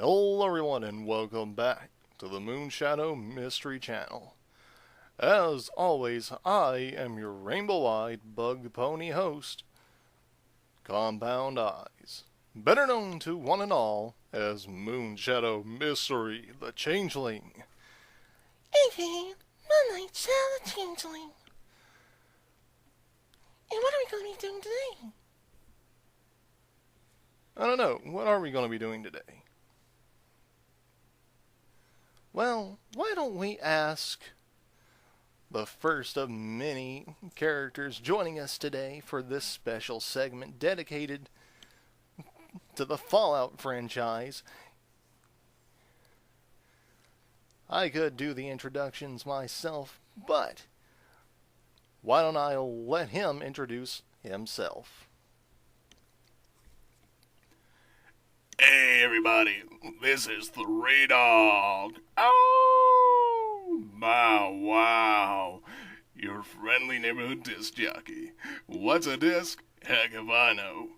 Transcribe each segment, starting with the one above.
Hello everyone and welcome back to the Moonshadow Mystery channel. As always, I am your rainbow-eyed bug pony host, Compound Eyes, better known to one and all as Moonshadow Mystery the Changeling. Hey, my name's the Changeling. And what are we going to be doing today? I don't know, what are we going to be doing today? Well, why don't we ask the first of many characters joining us today for this special segment dedicated to the Fallout franchise. I could do the introductions myself, but why don't I let him introduce himself? Hey everybody, this is the Dog. Oh, wow. Your friendly neighborhood disc jockey. What's a disc? Heck if I know.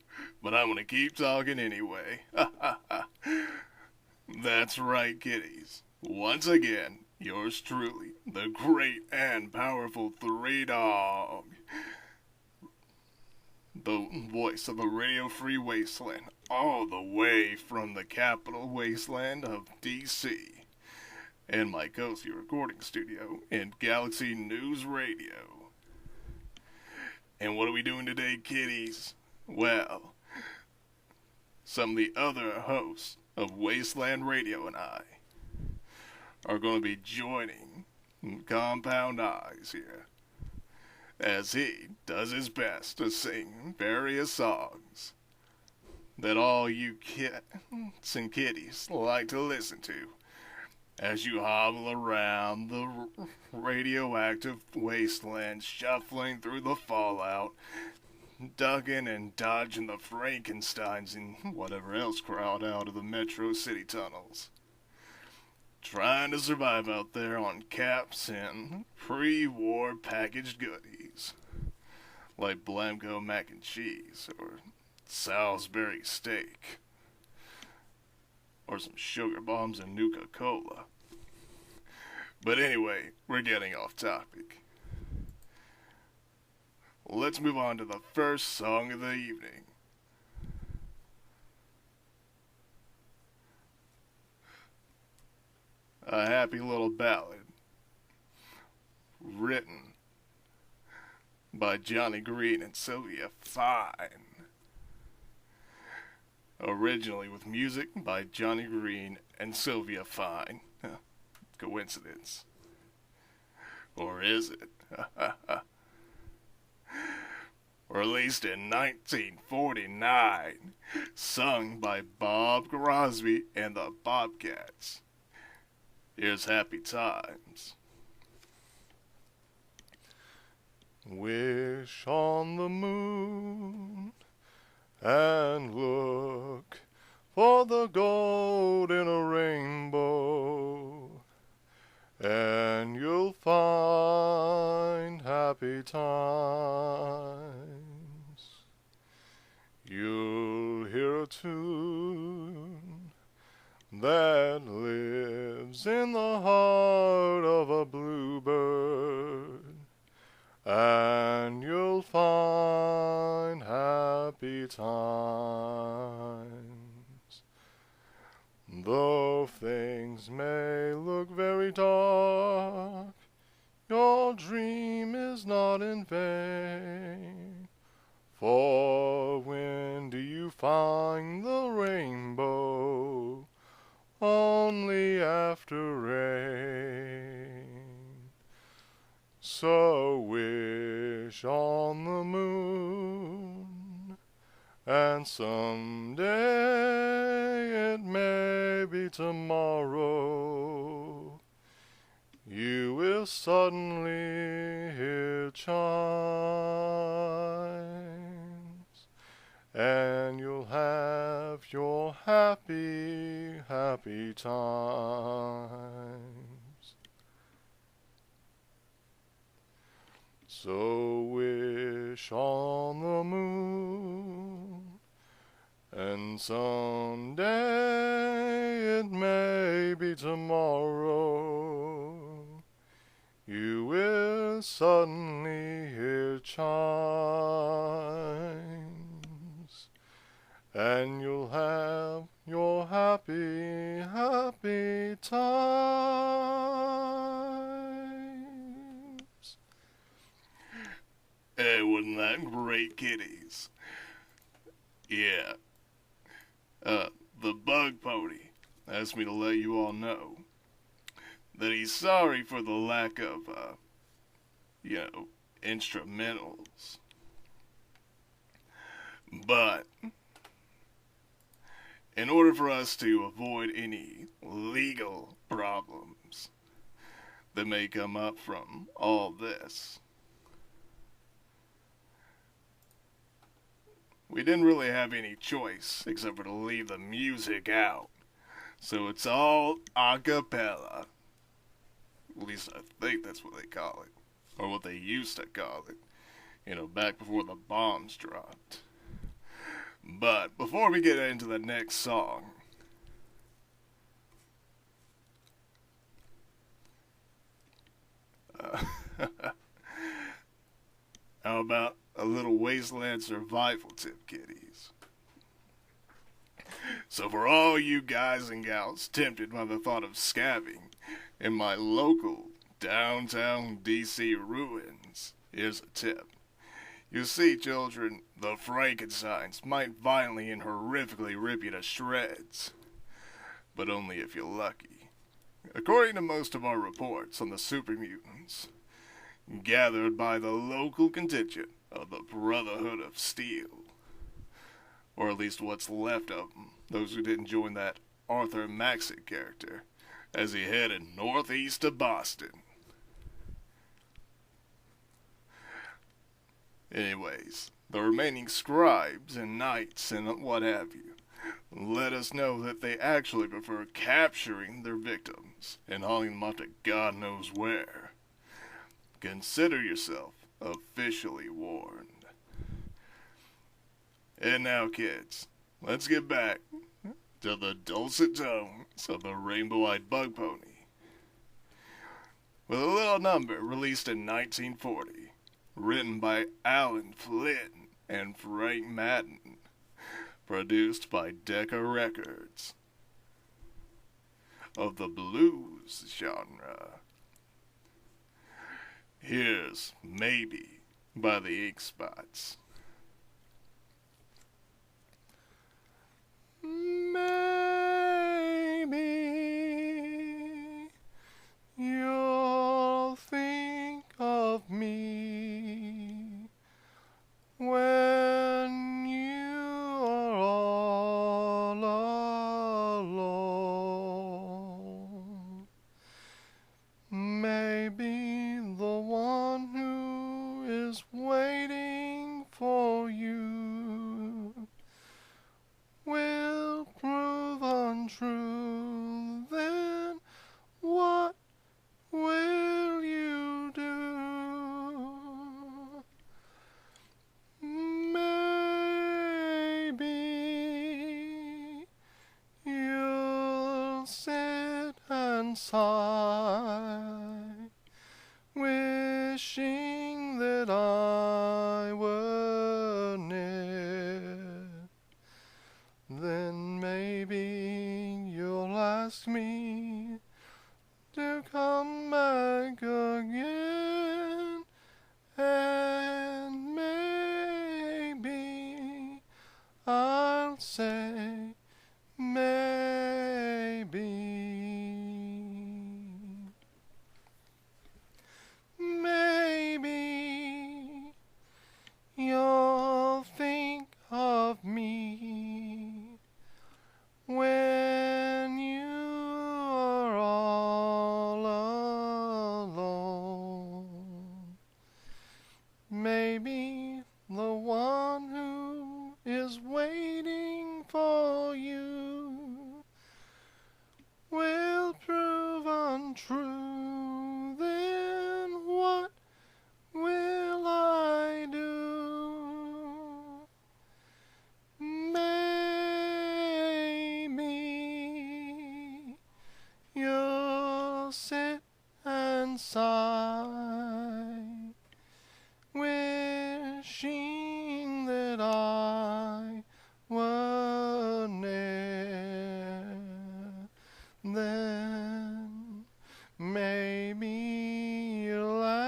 But I'm gonna keep talking anyway. That's right, kiddies. Once again, yours truly, the great and powerful Dog. The voice of the radio-free Wasteland, all the way from the capital wasteland of D.C. and my cozy recording studio in Galaxy News Radio. And what are we doing today, kiddies? Well, some of the other hosts of Wasteland Radio and I are going to be joining Compound Eyes here, as he does his best to sing various songs that all you kids and kitties like to listen to as you hobble around the radioactive wasteland, shuffling through the fallout, ducking and dodging the Frankensteins and whatever else crawled out of the Metro City tunnels, trying to survive out there on caps and pre-war packaged goodies like Blamco mac and cheese or Salisbury steak or some sugar bombs and Nuka-Cola. But anyway, we're getting off topic. Let's move on to the first song of the evening. A happy little ballad written by Johnny Green and Sylvia Fine. Originally with music by Johnny Green and Sylvia Fine. Coincidence. Or is it? Released in 1949. Sung by Bob Crosby and the Bobcats. Here's Happy Times. Wish on the moon and look for the gold in a rainbow, and you'll find happy times. You'll hear a tune that lives in the heart of a bluebird, and you'll find happy times. Though things may look very dark, your dream is not in vain. For when do you find the rainbow? Only after rain. So wish on the moon, and someday, it may be tomorrow, you will suddenly hear chimes, and you'll have your happy, happy times. So wish on the moon, and someday maybe tomorrow you will suddenly hear chimes, and you'll have your happy, happy times. Hey, wasn't that great, kiddies? Yeah. The Bug Pony asked me to let you all know that he's sorry for the lack of, instrumentals. But, in order for us to avoid any legal problems that may come up from all this, we didn't really have any choice except for to leave the music out. So it's all a cappella. At least I think that's what they call it. Or what they used to call it. Back before the bombs dropped. But before we get into the next song, how about a little Wasteland survival tip, kiddies? So for all you guys and gals tempted by the thought of scabbing in my local downtown DC ruins, here's a tip. You see, children, the Frankensteins might violently and horrifically rip you to shreds, but only if you're lucky. According to most of our reports on the super mutants, gathered by the local contingent of the Brotherhood of Steel, or at least what's left of them, those who didn't join that Arthur Maxick character, as he headed northeast of Boston. Anyways, the remaining scribes and knights and what have you let us know that they actually prefer capturing their victims and hauling them off to God knows where. Consider yourself officially warned. And now, kids, let's get back to the dulcet tones of the rainbow-eyed Bug Pony. With a little number released in 1940, written by Alan Flynn and Frank Madden, produced by Decca Records, of the blues genre. Here's Maybe by the Ink Spots. Maybe you'll think of me when you are all alone. Maybe the one who is waiting for you will prove untrue. Then what will you do? Maybe you'll sit and sigh, wishing that I were near. Then maybe you'll ask me to come back again, and maybe I'll say maybe. Maybe you'll think of me when you are all alone. Maybe the one who is waiting for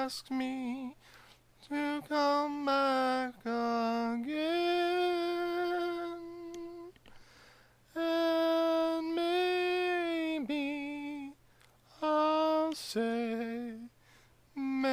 ask me to come back again. And maybe I'll say maybe.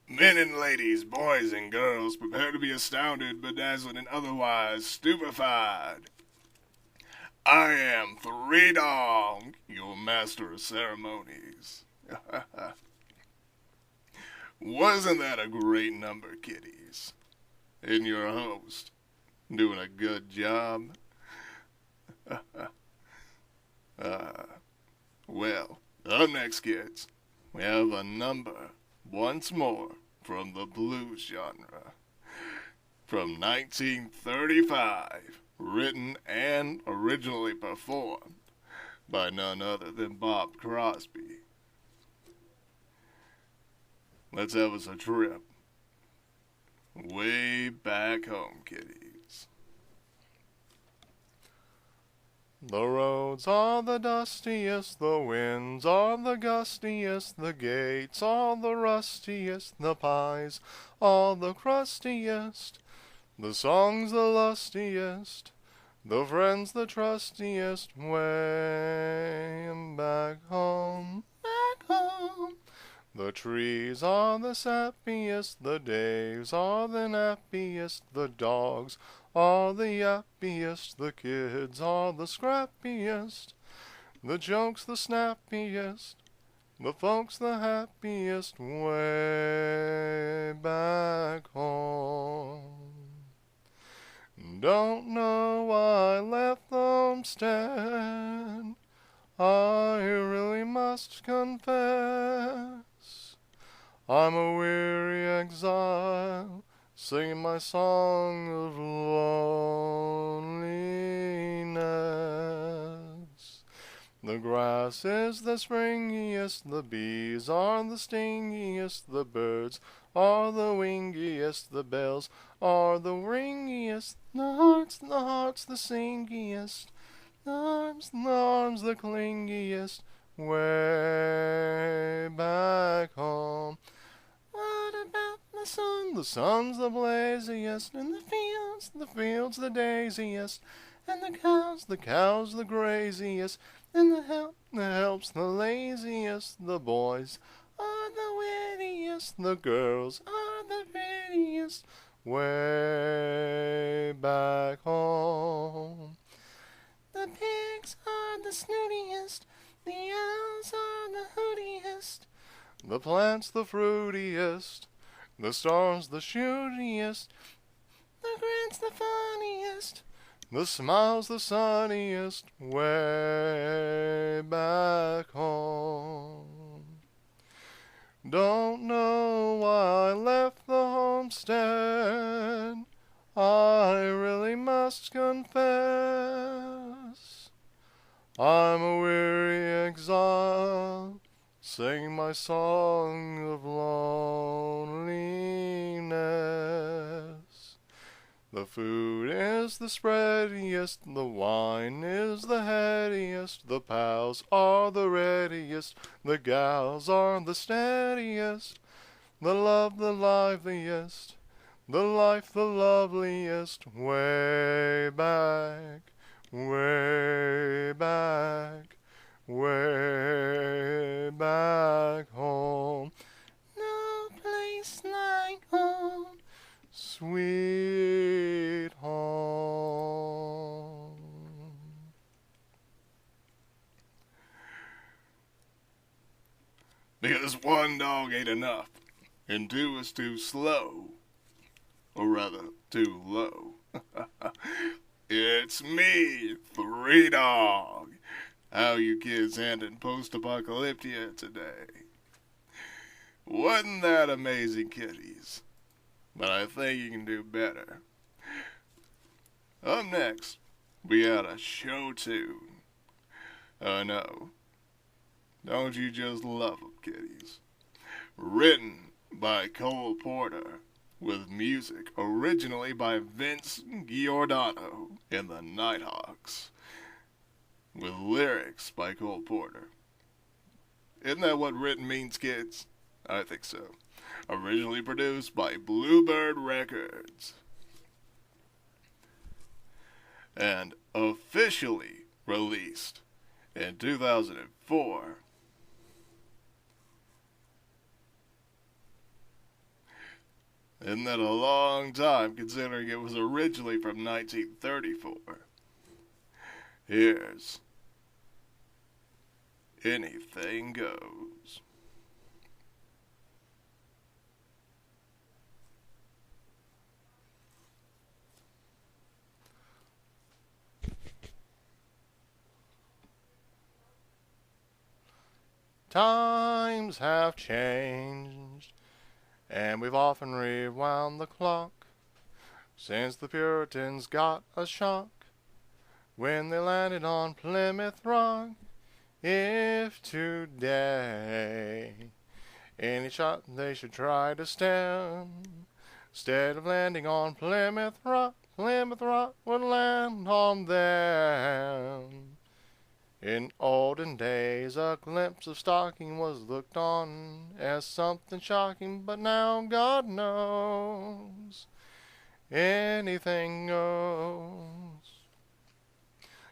Men and ladies, boys and girls, prepare to be astounded, bedazzled, and otherwise stupefied. I am Three Dog, your master of ceremonies. Wasn't that a great number, kiddies? And your host, doing a good job? Well, up next, kids, we have a number, once more, from the blues genre. From 1935, written and originally performed by none other than Bob Crosby. Let's have us a trip way back home, kiddies. The roads are the dustiest, the winds are the gustiest, the gates are the rustiest, the pies are the crustiest, the songs the lustiest, the friends the trustiest, way back home, back home. The trees are the sappiest, the days are the nappiest, the dogs are the yappiest, the kids are the scrappiest, the jokes the snappiest, the folks the happiest, way back home. Don't know why I left the homestead, I really must confess. I'm a weary exile, singing my song of loneliness. The grass is the springiest, the bees are the stingiest, the birds are the wingiest, the bells are the ringiest, the heart's the singiest, the arms the clingiest, way back home. What about the sun? The sun's the blaziest, and the fields the daisiest, and the cows the graziest, and the help's the laziest, the boys are the wittiest, the girls are the prettiest, way back home. The pigs are the snootiest, the owls are the hootiest, the plants the fruitiest, the stars the shootiest, the grins the funniest, the smiles the sunniest, way back home. Don't know why I left the homestead, I really must confess. I'm a weary exile, sing my song of loneliness. The food is the spreadiest, the wine is the headiest, the pals are the readiest, the gals are the steadiest, the love the liveliest, the life the loveliest, way back, way back, way back home. No place like home, sweet home. Because one dog ain't enough, and two is too slow. Or rather, too low. It's me, Three Dog. How you kids handling post-apocalyptia today? Wasn't that amazing, kiddies? But I think you can do better. Up next, we got a show tune. I know. Don't you just love 'em? kitties. Written by Cole Porter, with music originally by Vince Giordano and the Nighthawks, with lyrics by Cole Porter. Isn't that what written means, kids? I think so. Originally produced by Bluebird Records. And officially released in 2004. Isn't that a long time, considering it was originally from 1934? Here's Anything Goes. Times have changed, and we've often rewound the clock since the Puritans got a shock when they landed on Plymouth Rock. If today any shot they should try to stem, instead of landing on Plymouth Rock would land on them. In olden days, a glimpse of stocking was looked on as something shocking, but now God knows anything goes.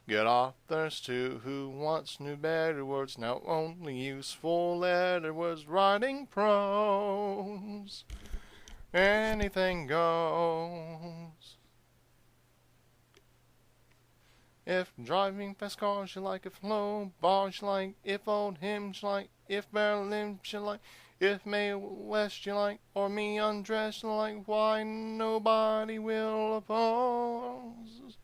Get authors too who once knew better words, now only useful letter words, writing prose. Anything goes. If driving fast cars you like, if low bars you like, if old hymns you like, if Berlin you like, if Mae West you like, or me undressed you like, why nobody will oppose.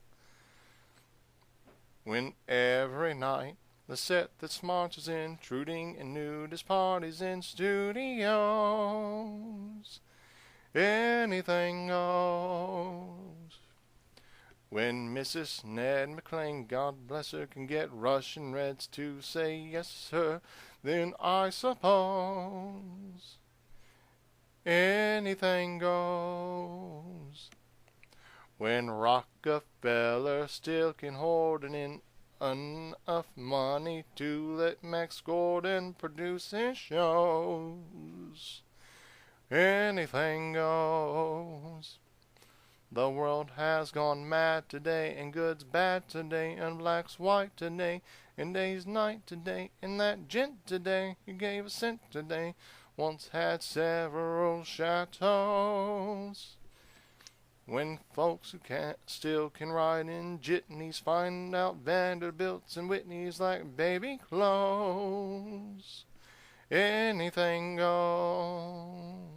When every night the set that smarts intruding in nudist parties in studios, anything goes. When Mrs. Ned McClain, God bless her, can get Russian Reds to say yes, sir, then I suppose anything goes. When Rockefeller still can hoard in enough money to let Max Gordon produce his shows, anything goes. The world has gone mad today, and good's bad today, and black's white today, and day's night today, and that gent today who gave a cent today once had several chateaus. When folks who still can ride in jitneys find out Vanderbilts and Whitneys like baby clothes, anything goes.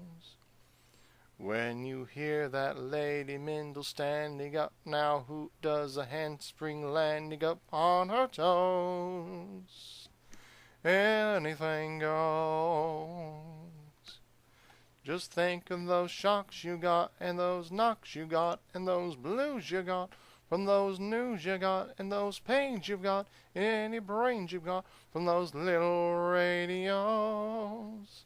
When you hear that Lady Mindle standing up, now who does a handspring landing up on her toes, anything goes. Just think of those shocks you got, and those knocks you got, and those blues you got, from those news you got, and those pains you've got, and any brains you've got, from those little radios.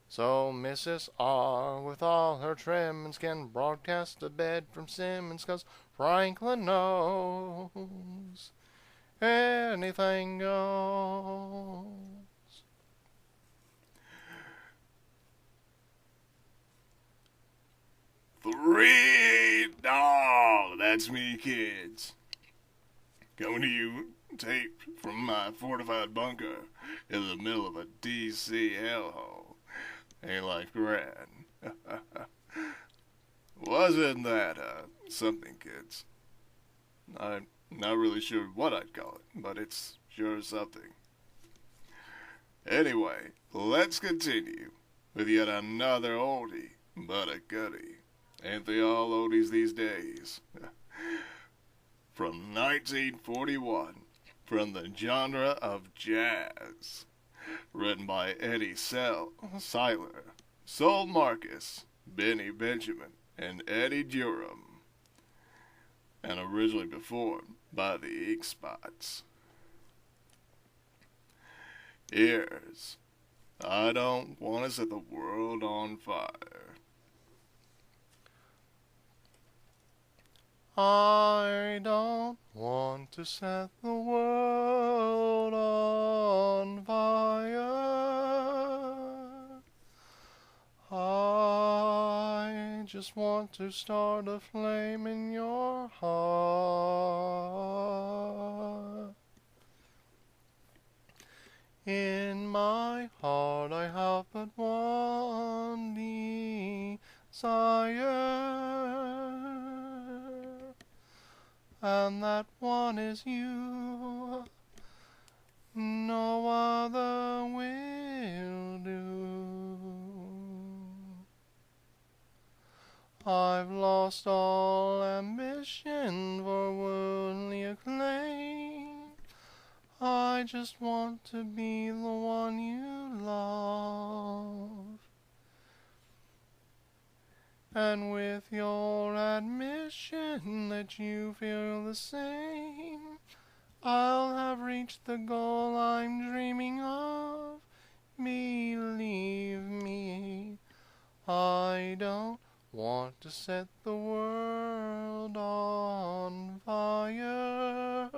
So Mrs. R, with all her trimmings, can broadcast a bed from Simmons, 'cause Franklin knows anything goes. That's me, kids. Coming to you, taped from my fortified bunker in the middle of a DC hellhole. Ain't life grand? Wasn't that, something, kids? I'm not really sure what I'd call it, but it's sure something. Anyway, let's continue with yet another oldie, but a goodie. Ain't they all oldies these days? From 1941, from the genre of jazz. Written by Eddie Seiler, Sol Marcus, Benny Benjamin, and Eddie Durham. And originally performed by the Ink Spots. Here's I don't want to set the world on fire. I don't want to set the world on fire. I just want to start a flame in your heart. In my heart I have but one desire, and that one is you. No other will do. I've lost all ambition for worldly acclaim. I just want to be the one you love. And with your admission that you feel the same, I'll have reached the goal I'm dreaming of. Believe me, I don't want to set the world on fire.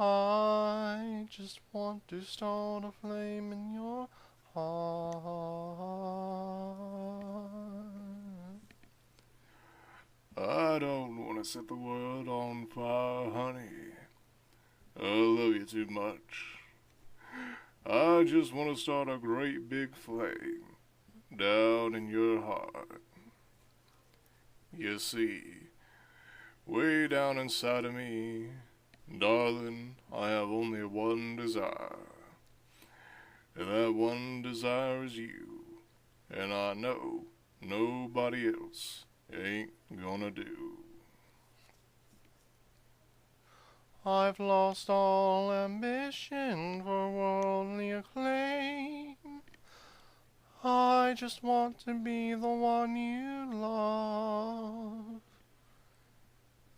I just want to start a flame in your heart. I don't want to set the world on fire, honey. I love you too much. I just want to start a great big flame down in your heart. You see, way down inside of me, darling, I have only one desire. And that one desire is you. And I know nobody else ain't gonna do. I've lost all ambition for worldly acclaim. I just want to be the one you love.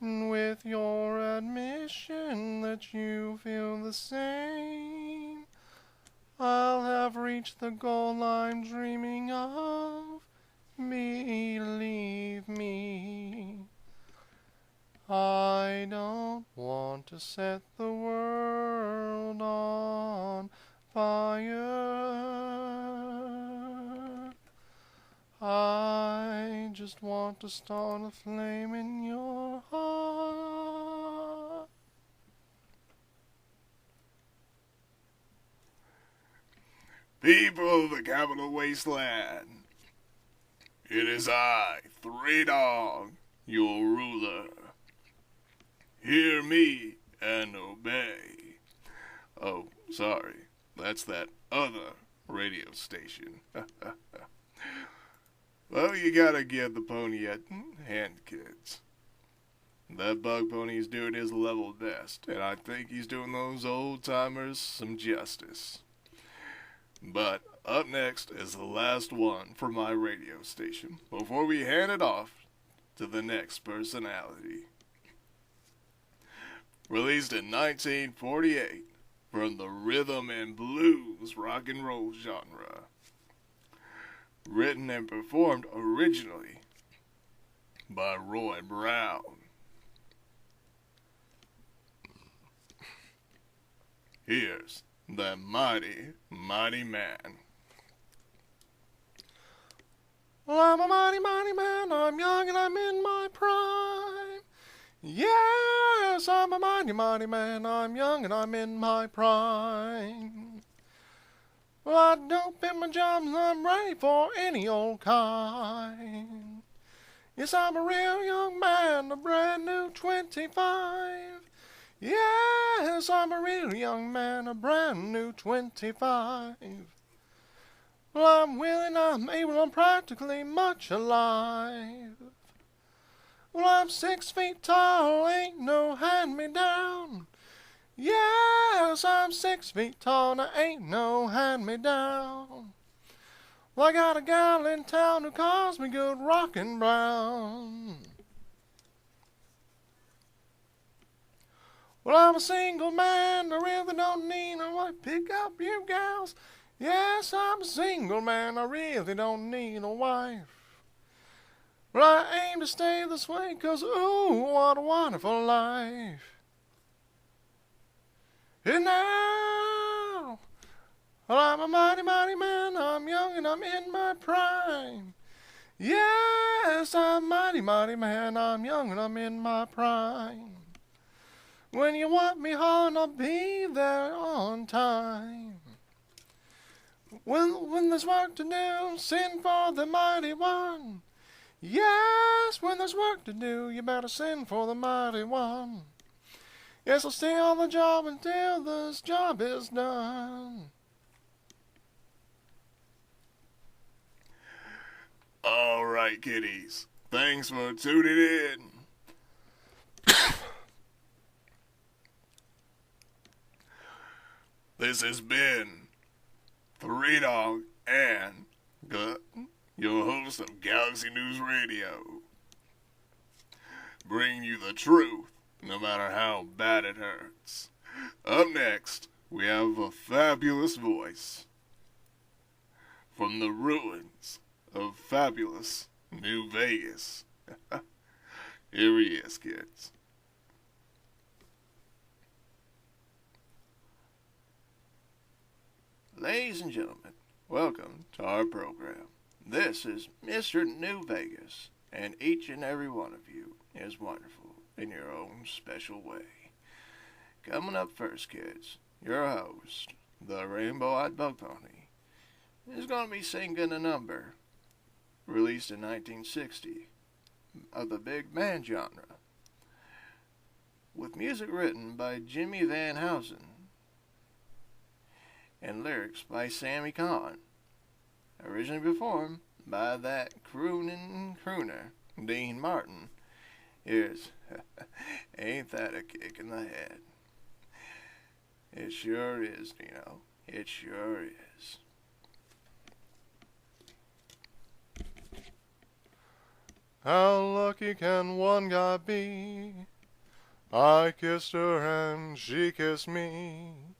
And with your admission that you feel the same, I'll have reached the goal I'm dreaming of. Believe me, I don't want to set the world on fire. I just want to start a flame in your heart. People of the capital Wasteland, it is I, Three Dog, your ruler. Hear me and obey. Oh, sorry, that's that other radio station. Well, you gotta give the pony a hand, kids. That bug pony's doing his level best, and I think he's doing those old-timers some justice. But up next is the last one for my radio station before we hand it off to the next personality. Released in 1948 from the rhythm and blues rock and roll genre. Written and performed originally by Roy Brown. Here's the mighty, mighty man. Well, I'm a mighty, mighty man. I'm young and I'm in my prime. Yes, I'm a mighty, mighty man. I'm young and I'm in my prime. Well, I don't bend my jobs and I'm ready for any old kind. Yes, I'm a real young man, a brand new 25. Yes, I'm a real young man, a brand new 25. Well, I'm willing, I'm able, I'm practically much alive. Well, I'm 6 feet tall, ain't no hand-me-down. Yes, I'm 6 feet tall, and ain't no hand-me-down. Well, I got a gal in town who calls me Good Rockin' Brown. Well, I'm a single man, I really don't need no wife. Pick up you gals. Yes, I'm a single man, I really don't need a wife. Well, I aim to stay this way, 'cause ooh, what a wonderful life. And now, well, I'm a mighty, mighty man, I'm young and I'm in my prime. Yes, I'm a mighty, mighty man, I'm young and I'm in my prime. When you want me hard, I'll be there on time. When there's work to do, send for the mighty one. Yes, when there's work to do, you better send for the mighty one. Yes, I'll stay on the job until this job is done. All right, kiddies. Thanks for tuning in. This has been Three Dog and Gut, your host of Galaxy News Radio. Bringing you the truth, no matter how bad it hurts. Up next, we have a fabulous voice from the ruins of fabulous New Vegas. Here he is, kids. Ladies and gentlemen, welcome to our program. This is Mr. New Vegas, and each and every one of you is wonderful in your own special way. Coming up first, kids, your host, the Rainbow-Eyed Bug Pony, is going to be singing a number released in 1960 of the big band genre, with music written by Jimmy Van Housen and lyrics by Sammy Kahn, originally performed by that crooner, Dean Martin. Here's Ain't That a Kick in the Head? It sure is, Dino. It sure is. How lucky can one guy be? I kissed her and she kissed me.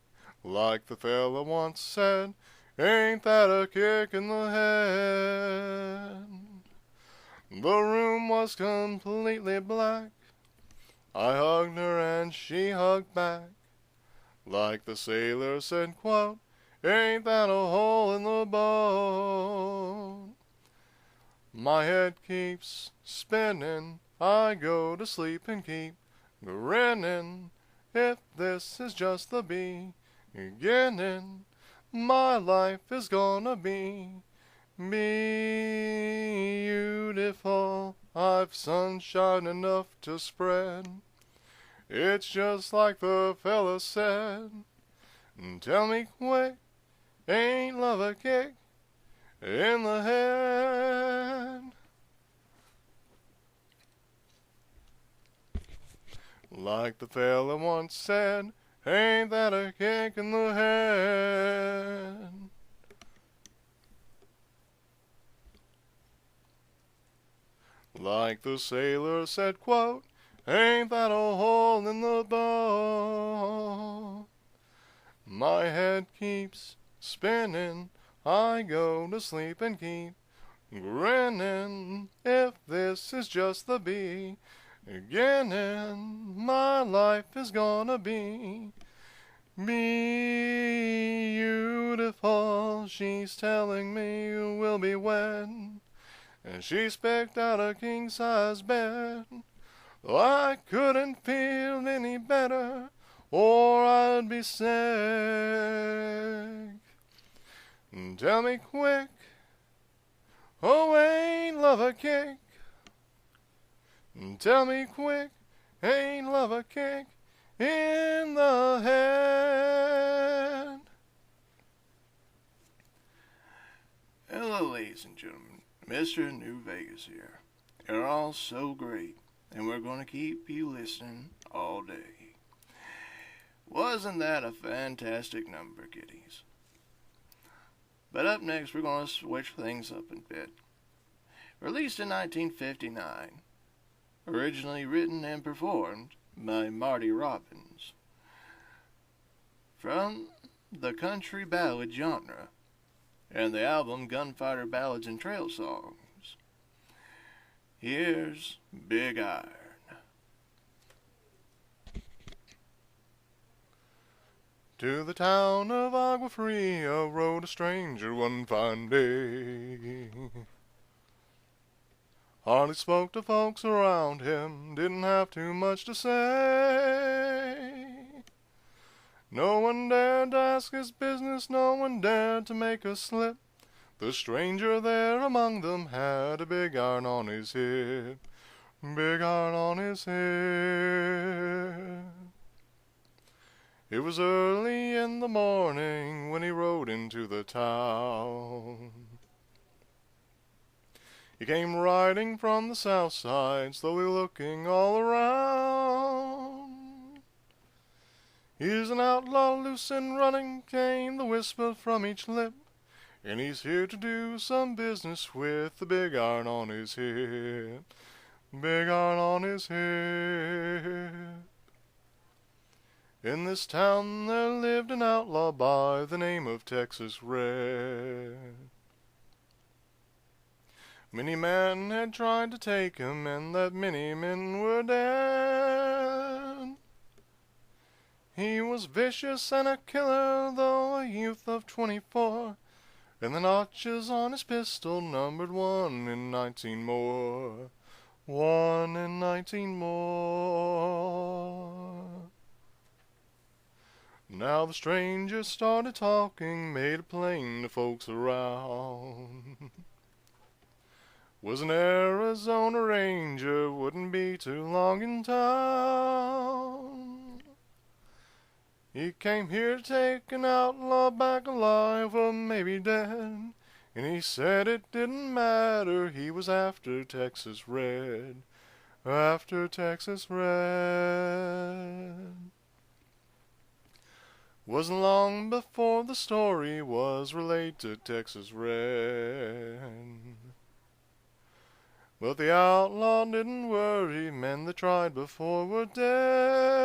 Like the fella once said, ain't that a kick in the head? The room was completely black. I hugged her and she hugged back. Like the sailor said, quote, ain't that a hole in the boat? My head keeps spinning, I go to sleep and keep grinning. If this is just the beginning, my life is gonna be beautiful. I've sunshine enough to spread. It's just like the fella said. Tell me quick, ain't love a kick in the head? Like the fella once said, ain't that a kick in the head? Like the sailor said, quote, ain't that a hole in the boat? My head keeps spinning, I go to sleep and keep grinning. If this is just the beginning, my life is gonna be beautiful. She's telling me we'll be wed, and she's picked out a king-size bed. Well, I couldn't feel any better, or I'd be sick. Tell me quick, oh, ain't love a kick? Tell me quick, ain't love a kick in the head? Hello, ladies and gentlemen, Mr. New Vegas here. You're all so great, and we're going to keep you listening all day. Wasn't that a fantastic number, kiddies? But up next, we're going to switch things up a bit. Released in 1959, originally written and performed by Marty Robbins. From the country ballad genre and the album Gunfighter Ballads and Trail Songs, here's Big Iron. To the town of Agua Fria rode a stranger one fine day. Hardly spoke to folks around him, didn't have too much to say. No one dared to ask his business, no one dared to make a slip. The stranger there among them had a big iron on his hip, big iron on his hip. It was early in the morning when he rode into the town. He came riding from the south side, slowly looking all around. He's an outlaw loose and running, came the whisper from each lip, and he's here to do some business with the big iron on his hip, big iron on his hip. In this town there lived an outlaw by the name of Texas Red. Many men had tried to take him, and that many men were dead. He was vicious and a killer, though a youth of 24, and the notches on his pistol numbered 1 in 19 more, 1 in 19 more. Now the stranger started talking, made it plain to folks around. Was an Arizona ranger, wouldn't be too long in town. He came here to take an outlaw back alive or maybe dead, and he said it didn't matter, he was after Texas Red, after Texas Red. Wasn't long before the story was relayed to Texas Red. But the outlaw didn't worry, men that tried before were dead.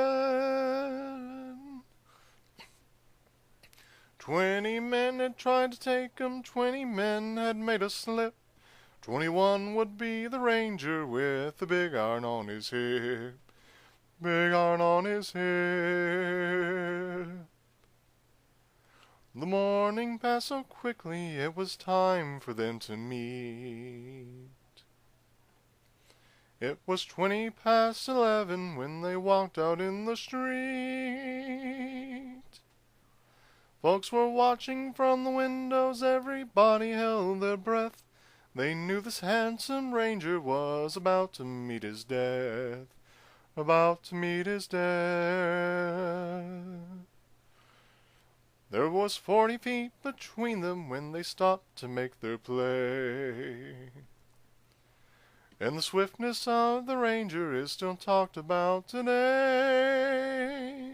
20 men had tried to take him, 20 men had made a slip. 21 would be the ranger with the big iron on his hip, big iron on his hip. The morning passed so quickly, it was time for them to meet. It was 20 past 11 when they walked out in the street. Folks were watching from the windows, everybody held their breath. They knew this handsome ranger was about to meet his death, about to meet his death. There was 40 feet between them when they stopped to make their play. And the swiftness of the ranger is still talked about today.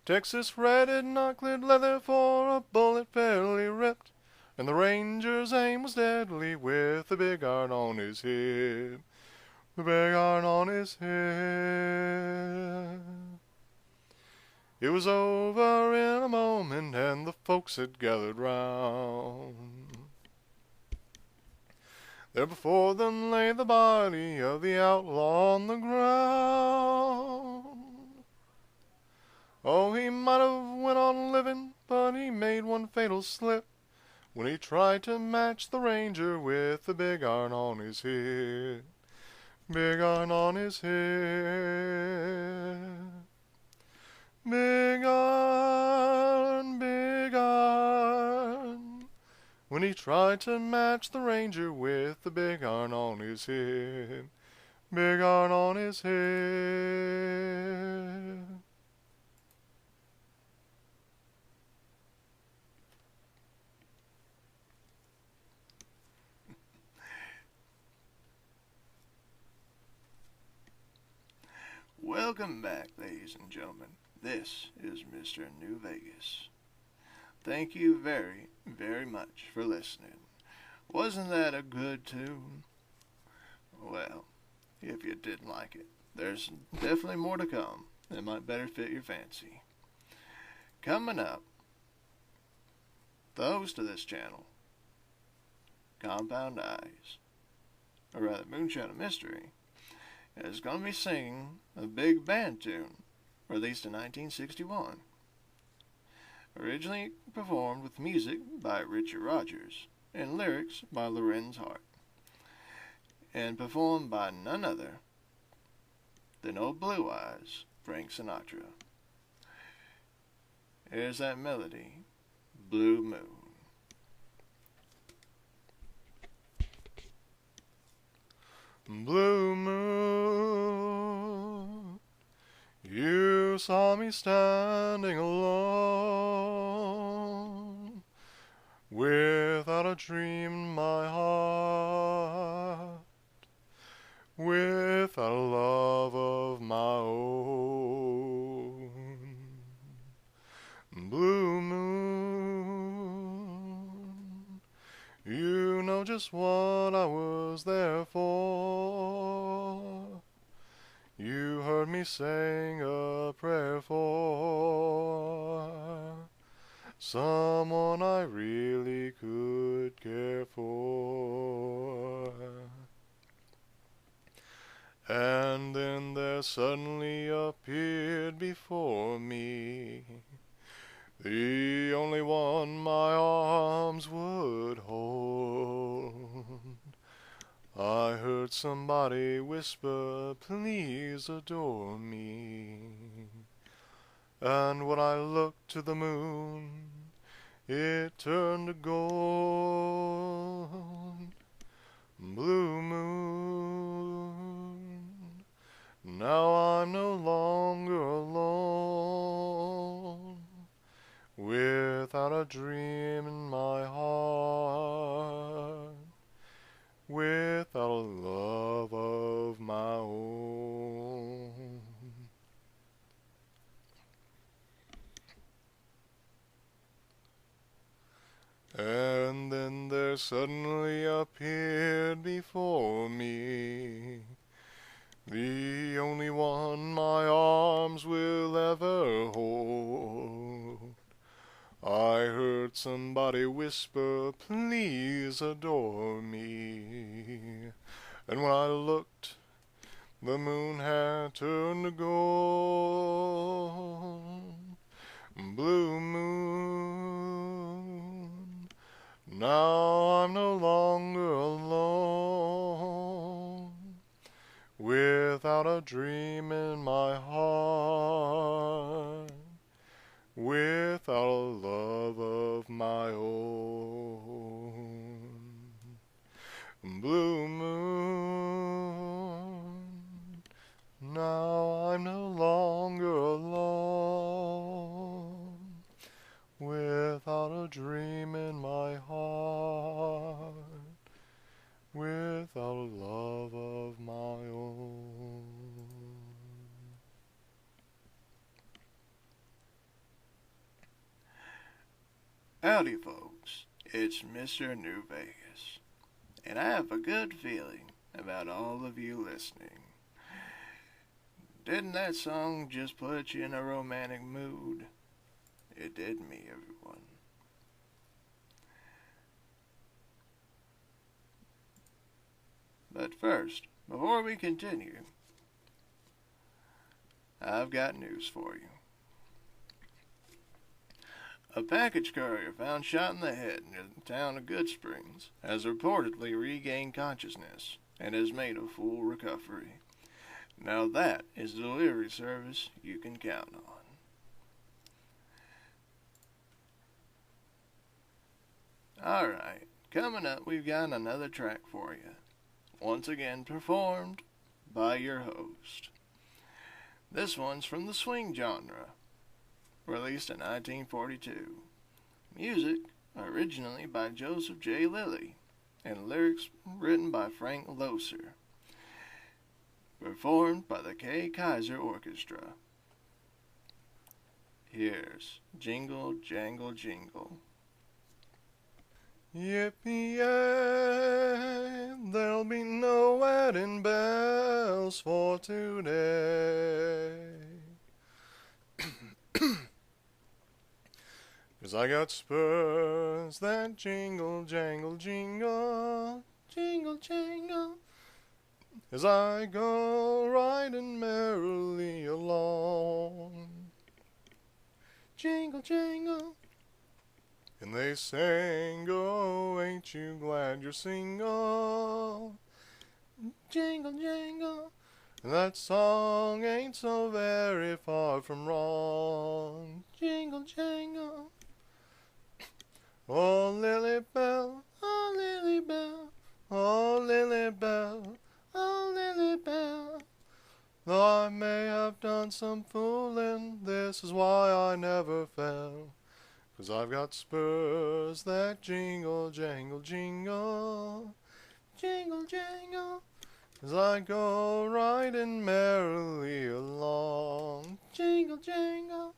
Texas Red had not cleared leather for a bullet fairly ripped, and the ranger's aim was deadly with the big iron on his hip, the big iron on his hip. It was over in a moment, and the folks had gathered round. There before them lay the body of the outlaw on the ground. Oh, he might have went on living, but he made one fatal slip when he tried to match the ranger with the big iron on his hip, big iron on his hip. Big iron, when he tried to match the ranger with the big iron on his hip, big iron on his hip. Welcome back, ladies and gentlemen. This is Mr. New Vegas. Thank you very, very much for listening. Wasn't that a good tune? Well, if you didn't like it, there's definitely more to come that might better fit your fancy. Coming up, the host of this channel, Compound Eyes, or rather Moonshadow Mystery, is going to be singing a big band tune released in 1961. Originally performed with music by Richard Rogers and lyrics by Lorenz Hart, and performed by none other than old Blue Eyes Frank Sinatra. Here's that melody, Blue Moon. Blue moon, you saw me standing alone, without a dream in my heart, without a love of my own. Blue moon, you know just what I was there for. You heard me sing a prayer for someone I really could care for. And then there suddenly appeared before me the only one my arms would hold. I heard somebody whisper, please adore me. And when I looked to the moon, it turned to gold. Blue moon, now I'm no longer alone, without a dream in my heart, without a love of my own. And then there suddenly appeared before me the only one my arms will ever hold. I heard somebody whisper, please adore me. And when I looked, the moon had turned to gold. Blue moon, now I'm no longer alone, without a dream in my heart, without a love of my own. Blue moon, now I'm no longer alone, without a dream in my heart, without a love of my own. Howdy, folks. It's Mr. New Vegas, and I have a good feeling about all of you listening. Didn't that song just put you in a romantic mood? It did me, everyone. But first, before we continue, I've got news for you. A package courier found shot in the head near the town of Goodsprings has reportedly regained consciousness and has made a full recovery. Now that is a delivery service you can count on. Alright, coming up we've got another track for you. Once again performed by your host. This one's from the swing genre, released in 1942. Music originally by Joseph J. Lilly, and lyrics written by Frank Loesser. Performed by the K. Kaiser Orchestra. Here's Jingle Jangle Jingle. Yippee-yay, there'll be no wedding bells for today. 'Cause I got spurs that jingle, jangle, jingle, jingle, jangle, as I go riding merrily along. Jingle, jangle, and they sing, oh, ain't you glad you're single? Jingle, jangle, and that song ain't so very far from wrong. Jingle, jangle, oh, Lily Bell, oh, Lily Bell, oh, Lily Bell, oh, Lily Bell. Though I may have done some fooling, this is why I never fell. 'Cause I've got spurs that jingle, jangle, jingle, jingle, jangle, as I go riding merrily along. Jingle, jangle,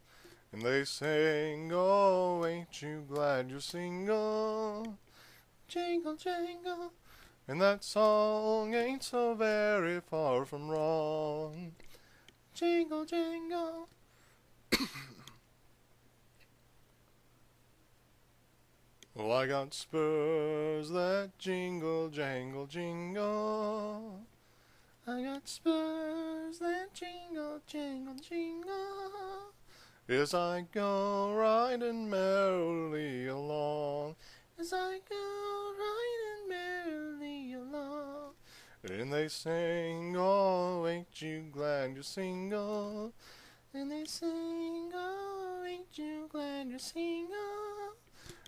and they sing, oh, ain't you glad you're single? Jingle, jangle, and that song ain't so very far from wrong. Jingle, jangle. Well, I got spurs that jingle, jangle, jingle. I got spurs that jingle, jangle, jingle, as I go riding merrily along. As I go riding merrily along. And they sing, oh, ain't you glad you're single? And they sing, oh, ain't you glad you're single?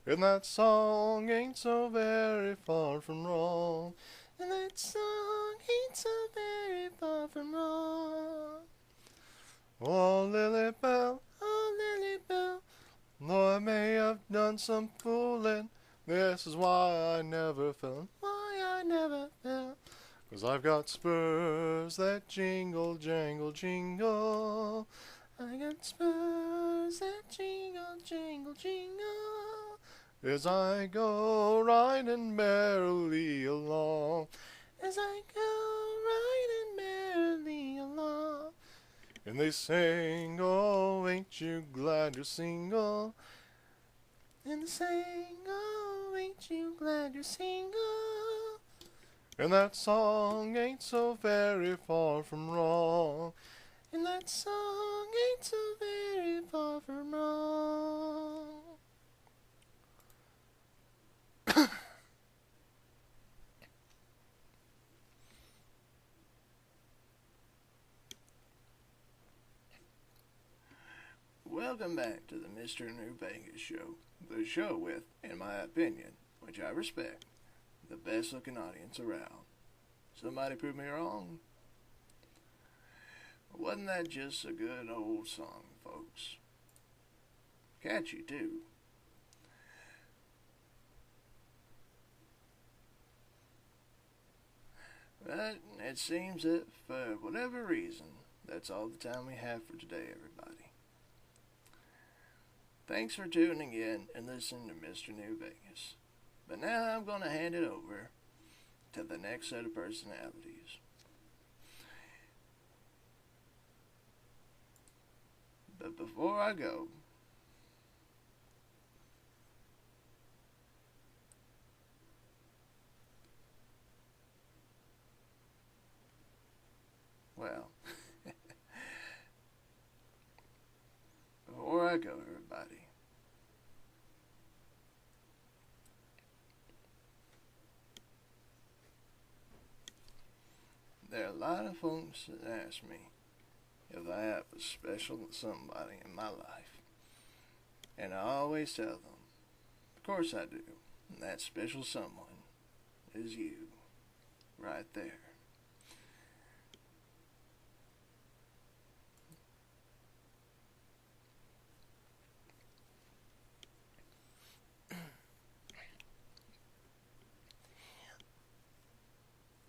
And that song ain't so very far from wrong. And that song ain't so very far from wrong. Oh, Lily Bell, oh, Lily Bell, though I may have done some fooling, this is why I never fell. Why I never fell. 'Cause I've got spurs that jingle, jangle, jingle. I got spurs that jingle, jangle, jingle, as I go riding merrily along. As I go riding merrily along. And they sing, oh, ain't you glad you're single? And they sing, oh, ain't you glad you're single? And that song ain't so very far from wrong. And that song ain't so very far from wrong. Welcome back to the Mr. New Vegas show. The show with, in my opinion, which I respect, the best looking audience around. Somebody prove me wrong? Wasn't that just a good old song, folks? Catchy, too. But it seems that for whatever reason, that's all the time we have for today, everybody. Thanks for tuning in and listening to Mr. New Vegas. But now I'm going to hand it over to the next set of personalities. But before I go, well, before I go, everybody, there are a lot of folks that ask me if I have a special somebody in my life. And I always tell them, of course I do. And that special someone is you, right there.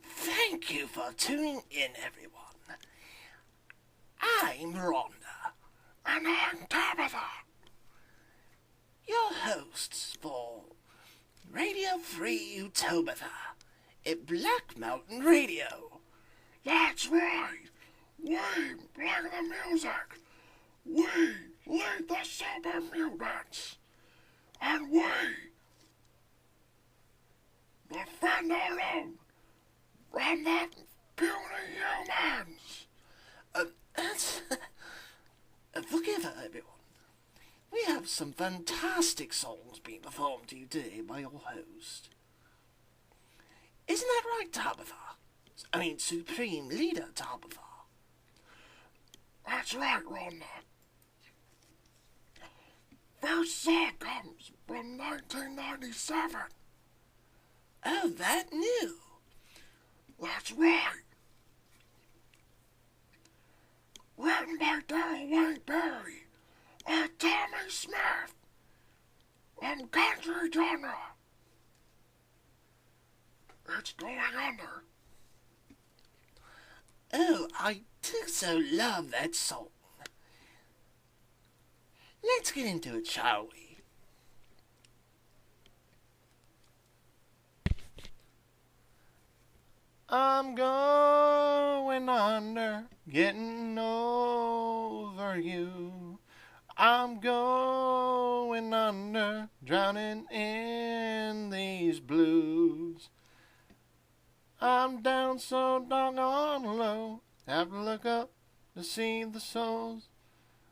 Thank you for tuning in, everyone. I'm Rhonda. And I'm Tabitha. Your hosts for Radio Free Utopia at Black Mountain Radio. That's right. We play the music. We lead the super mutants. And we defend our own from the puny humans. Forgive her, everyone. We have some fantastic songs being performed to you today by your host. Isn't that right, Tabitha? I mean, Supreme Leader Tabitha. That's right, Rhonda. First song comes from 1997. Oh, that new. That's right. Written by Darren Wayne Berry and Tommy Smith. On country genre. It's going under. Oh, I do so love that song. Let's get into it, shall we? I'm going under, getting over you. I'm going under, drowning in these blues. I'm down so doggone low, have to look up to see the soles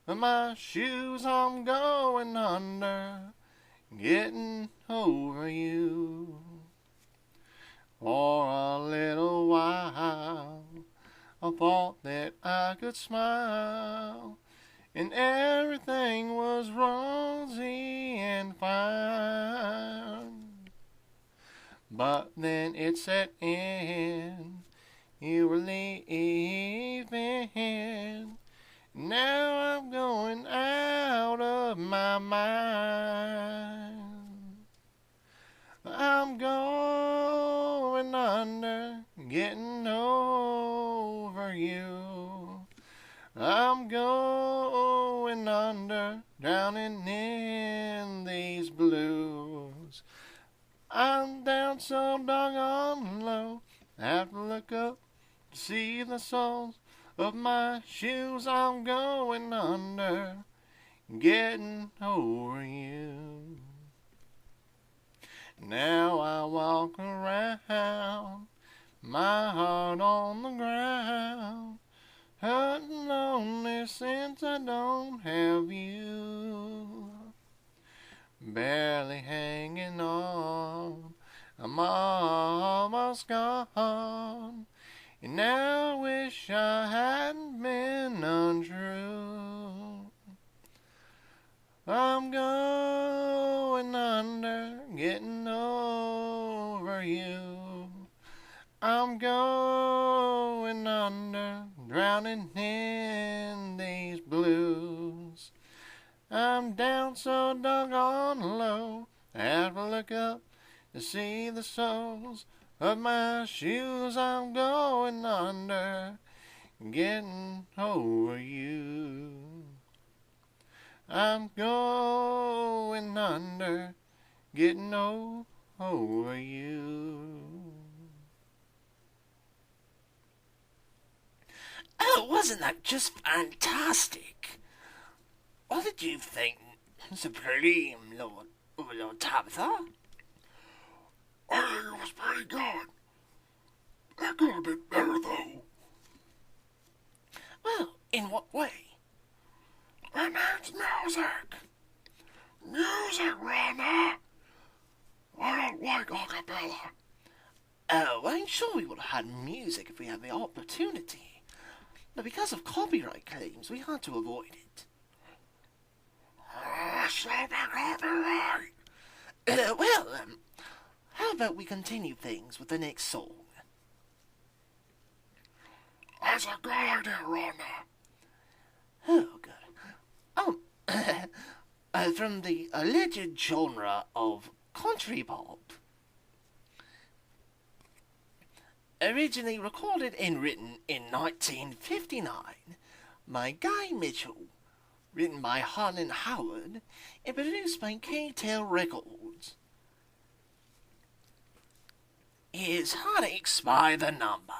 of my shoes. I'm going under, getting over you. For a little while, I thought that I could smile, and everything was rosy and fine. But then it set in, you were leaving. Now I'm going out of my mind. I'm going under, getting over you. I'm going under, drowning in these blues. I'm down so doggone low, I have to look up to see the soles of my shoes. I'm going under, getting over you. Now I walk around, my heart on the ground, hurting lonely since I don't have you. Barely hanging on, I'm almost gone, and now I wish I hadn't been untrue. I'm going under, getting over you. I'm going under, drowning in these blues. I'm down so doggone low, I have to look up to see the soles of my shoes. I'm going under, getting over you. I'm going under, getting over you. Oh, wasn't that just fantastic? What did you think, Supreme Lord Tabitha? I think it was pretty good. That could have been better, though. Well, in what way? It needs music. Music, Rhonda. I don't like acapella. Oh, I'm sure we would have had music if we had the opportunity. But because of copyright claims, we had to avoid it. Stop the copyright. How about we continue things with the next song? That's a good idea, Rhonda. Oh, good. From the alleged genre of country pop. Originally recorded and written in 1959 by Guy Mitchell, written by Harlan Howard, and produced by K-Tel Records. is Heartaches by the Number.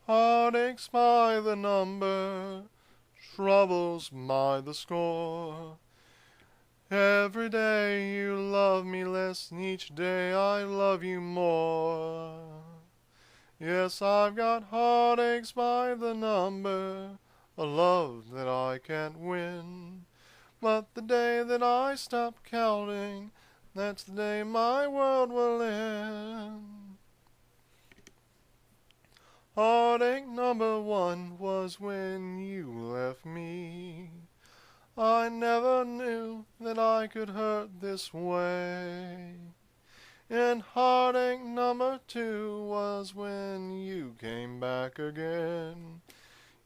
Heartaches by the number, troubles by the score. Every day you love me less, and each day I love you more. Yes, I've got heartaches by the number, a love that I can't win. But the day that I stop counting, that's the day my world will end. Heartache number one was when you left me. I never knew that I could hurt this way. And heartache number two was when you came back again.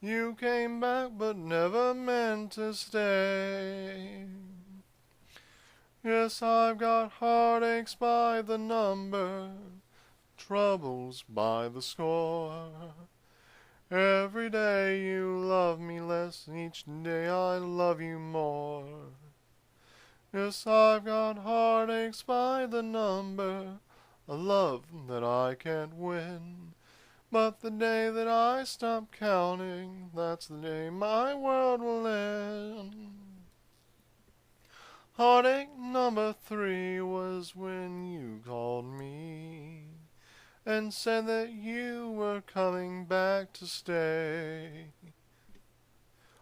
You came back but never meant to stay. Yes, I've got heartaches by the number, troubles by the score. Every day you love me less, each day I love you more. Yes, I've got heartaches by the number, a love that I can't win. But the day that I stop counting, that's the day my world will end. Heartache number three was when you called me and said that you were coming back to stay.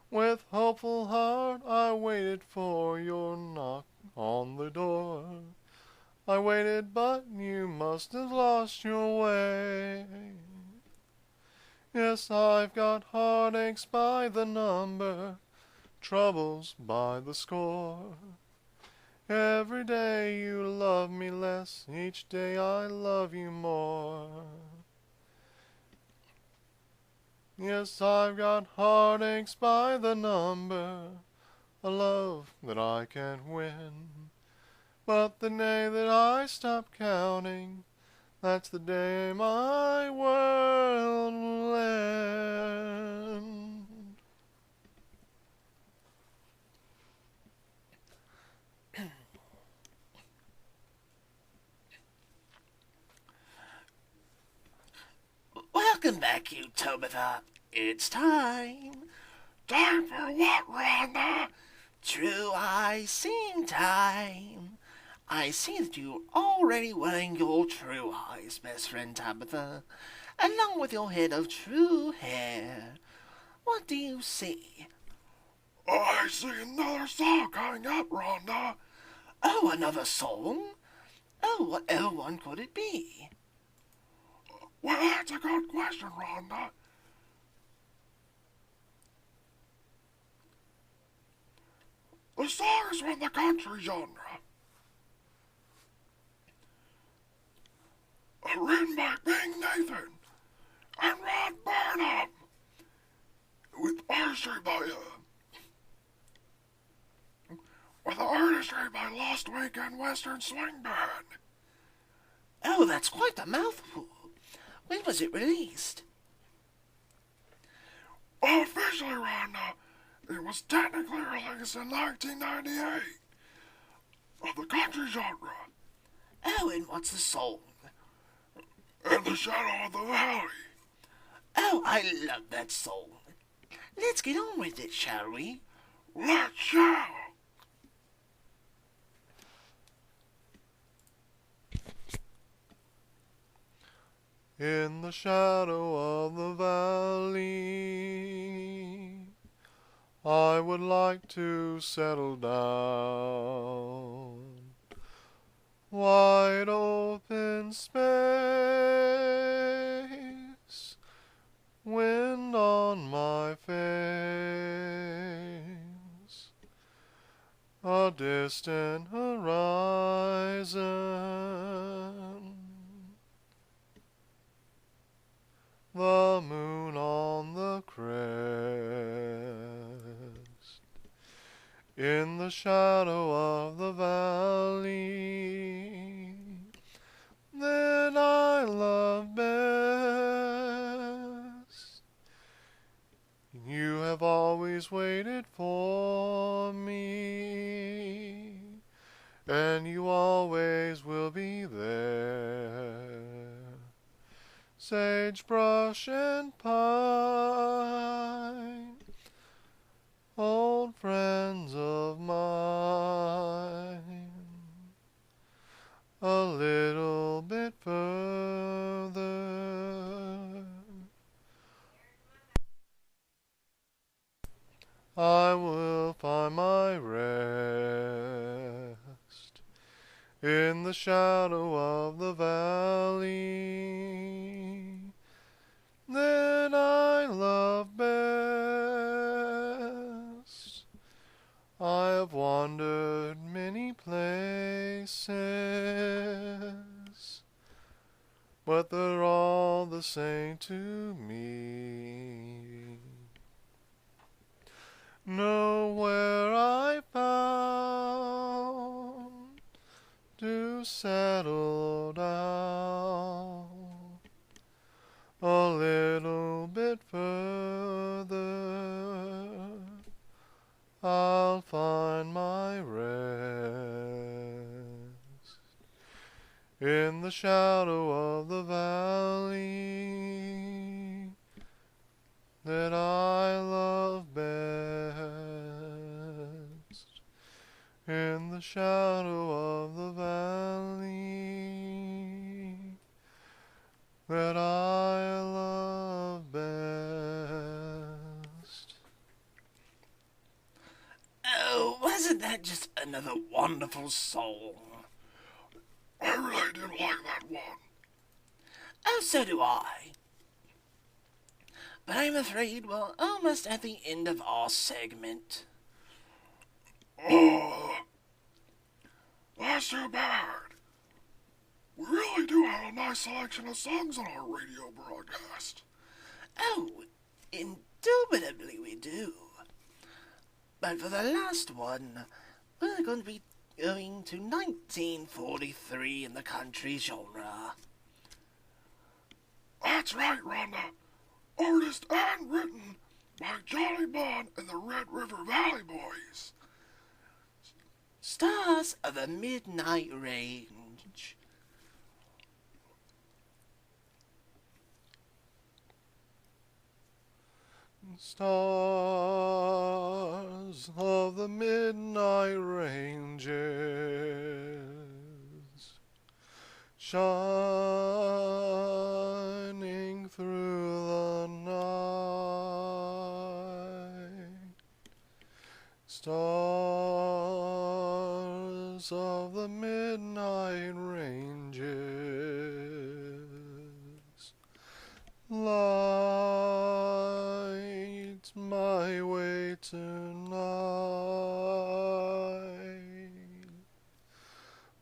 With hopeful heart I waited for your knock on the door. I waited, but you must have lost your way. Yes, I've got heartaches by the number, troubles by the score. Every day you love me less, each day I love you more. Yes, I've got heartaches by the number, a love that I can't win. But the day that I stop counting, that's the day my world will end. Welcome back, you Tabitha. It's time. Time for what, Rhonda? True I sing time. I see that you're already wearing your true eyes, best friend Tabitha, along with your head of true hair. What do you see? I see another song coming up, Rhonda. Oh, another song? Oh, whatever one could it be? Well, that's a good question, Rhonda. The song is from the country genre. Written by Bing Nathan and Ron Burnham, with artistry by Lost Week and Western Swing Band. Oh, that's quite a mouthful. When was it released? Officially, Rhonda, it was technically released in 1998 of the country genre. Oh, and what's the song? In the Shadow of the Valley. Oh, I love that song. Let's get on with it, shall we? Let's shall. In the shadow of the valley, I would like to settle down. Wide open space, wind on my face, a distant horizon, the moon on the crest. In the shadow of the valley that I love best, you have always waited for me. sagebrush and pine, old friends of mine. A little bit further, I will find my rest in the shadow of the valley that I love best. I have wandered many places, but they're all the same to me. Nowhere I found to settle down. A little bit further, I'll find my rest in the shadow of the valley that I love best, in the shadow of the valley that I love best. Oh, wasn't that just another wonderful song? I really did like that one. Oh, so do I. But I'm afraid we're almost at the end of our segment. Oh, that's too bad. We really do have a nice selection of songs on our radio broadcast. Oh, indubitably we do. But for the last one, we're going to be going to 1943 in the country genre. That's right, Rhonda. Artist and written by Johnny Bond and the Red River Valley Boys. Stars of the Midnight Range. Stars of the midnight ranges, shining through the night. Stars of the midnight ranges, light my way tonight,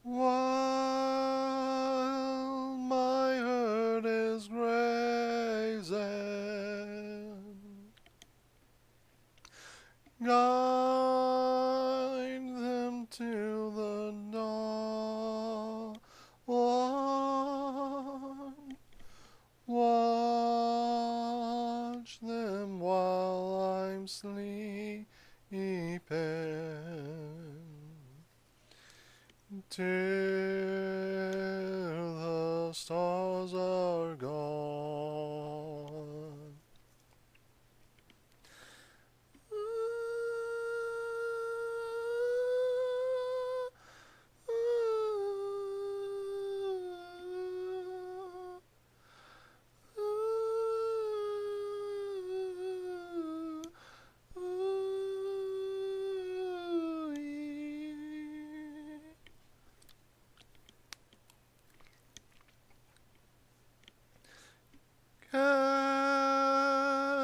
while my herd is grazing. Guide them to the dawn. Watch them while I'm sleeping, till the stars are gone.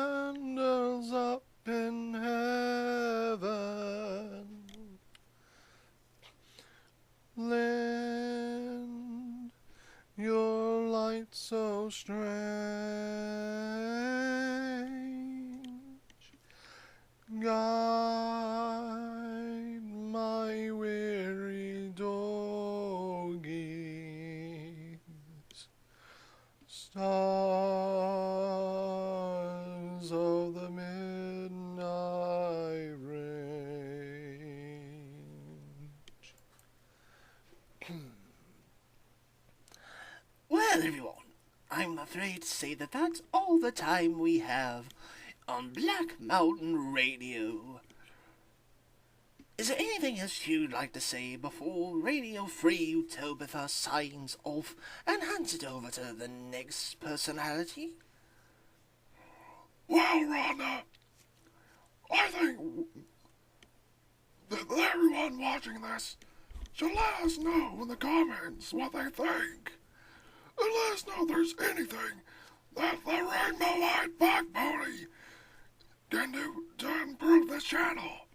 Candles up in heaven, lend your light so strange. Guide my weary doggies. Stars of the midnight range. Well, everyone, I'm afraid to say that that's all the time we have on Black Mountain Radio. Is there anything else you'd like to say before Radio Free Tabitha signs off and hands it over to the next personality? Well, Rhonda, I think that everyone watching this should let us know in the comments what they think. And let us know if there's anything that the Rainbow-Eyed Bug Pony can do to improve this channel.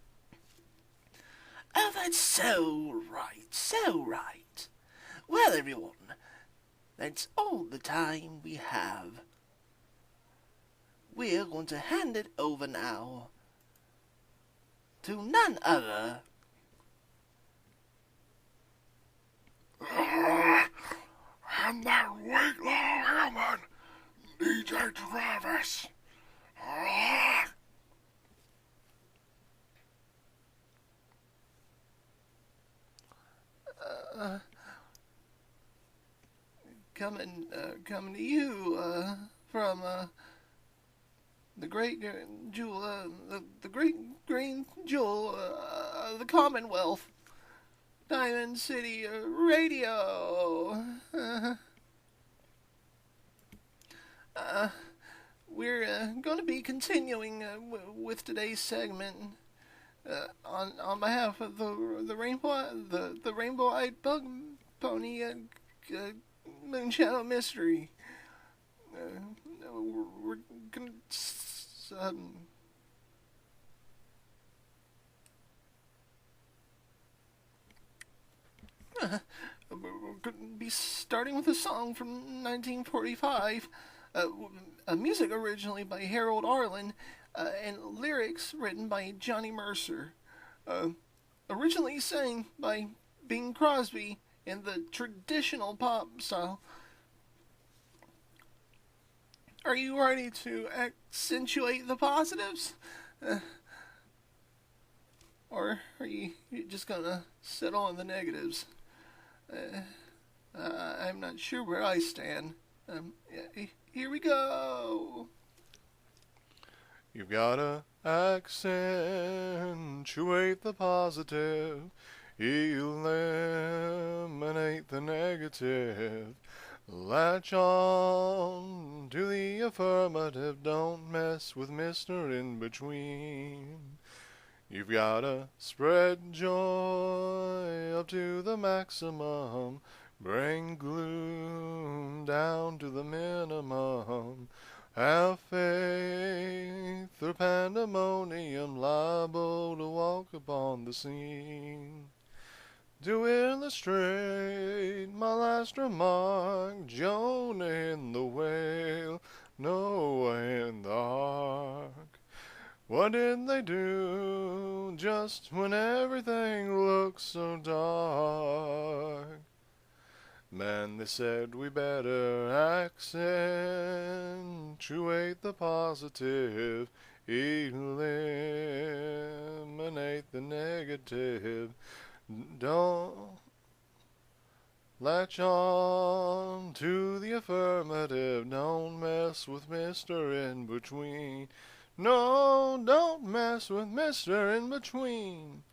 Oh, that's so right. Well, everyone, that's all the time we have. We're going to hand it over now to none other And that weak little human, DJ Travis. coming to you from the great jewel, the great green jewel, the Commonwealth, Diamond City Radio. We're going to be continuing with today's segment on behalf of the Rainbow-Eyed Bug Pony Moonshadow Mystery. We're gonna we're going to be starting with a song from 1945, a music originally by Harold Arlen, and lyrics written by Johnny Mercer. Originally sang by Bing Crosby in the traditional pop style. Are you ready to accentuate the positives? Or are you just gonna settle on the negatives? I'm not sure where I stand. Here we go. You've gotta accentuate the positive, eliminate the negative, latch on to the affirmative, don't mess with Mr. In Between. You've gotta spread joy up to the maximum, bring gloom down to the minimum, have faith or pandemonium, liable to walk upon the scene. To illustrate my last remark, Jonah in the whale, Noah in the ark. What did they do just when everything looked so dark? Man, they said we better accentuate the positive, eliminate the negative. Don't latch on to the affirmative, don't mess with Mr. In Between. No, don't mess with Mr. In Between.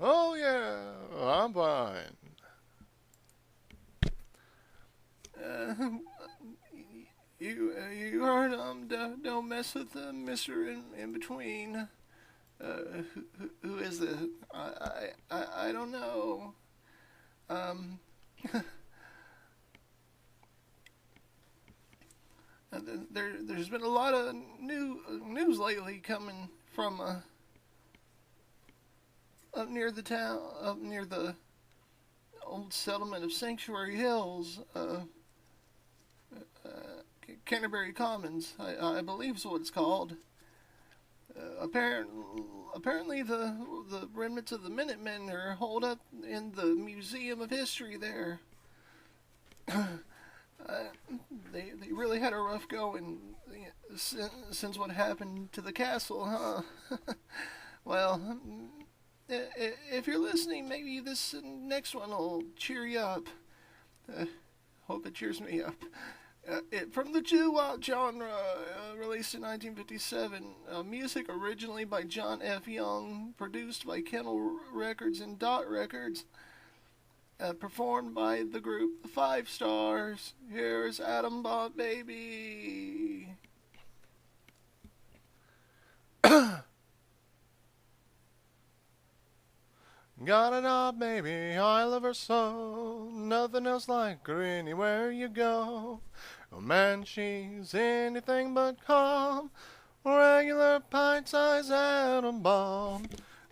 Oh yeah, I'm fine. You heard don't mess with Mr. In Between. Who is this? I don't know. There's been a lot of news lately coming from up near the old settlement of Sanctuary Hills, Canterbury Commons, I believe is what it's called. Apparently the remnants of the Minutemen are holed up in the Museum of History there. They really had a rough going since what happened to the castle, huh? Well, if you're listening, maybe this next one will cheer you up. hope it cheers me up. From the doo-wop genre, released in 1957, music originally by John F. Young, produced by Kennel Records and Dot Records, performed by the group The Five Stars. Here's Atom Bomb Baby. Got it all, baby, I love her so. Nothing else like her anywhere you go. Oh man, she's anything but calm. Regular pint-sized atom bomb.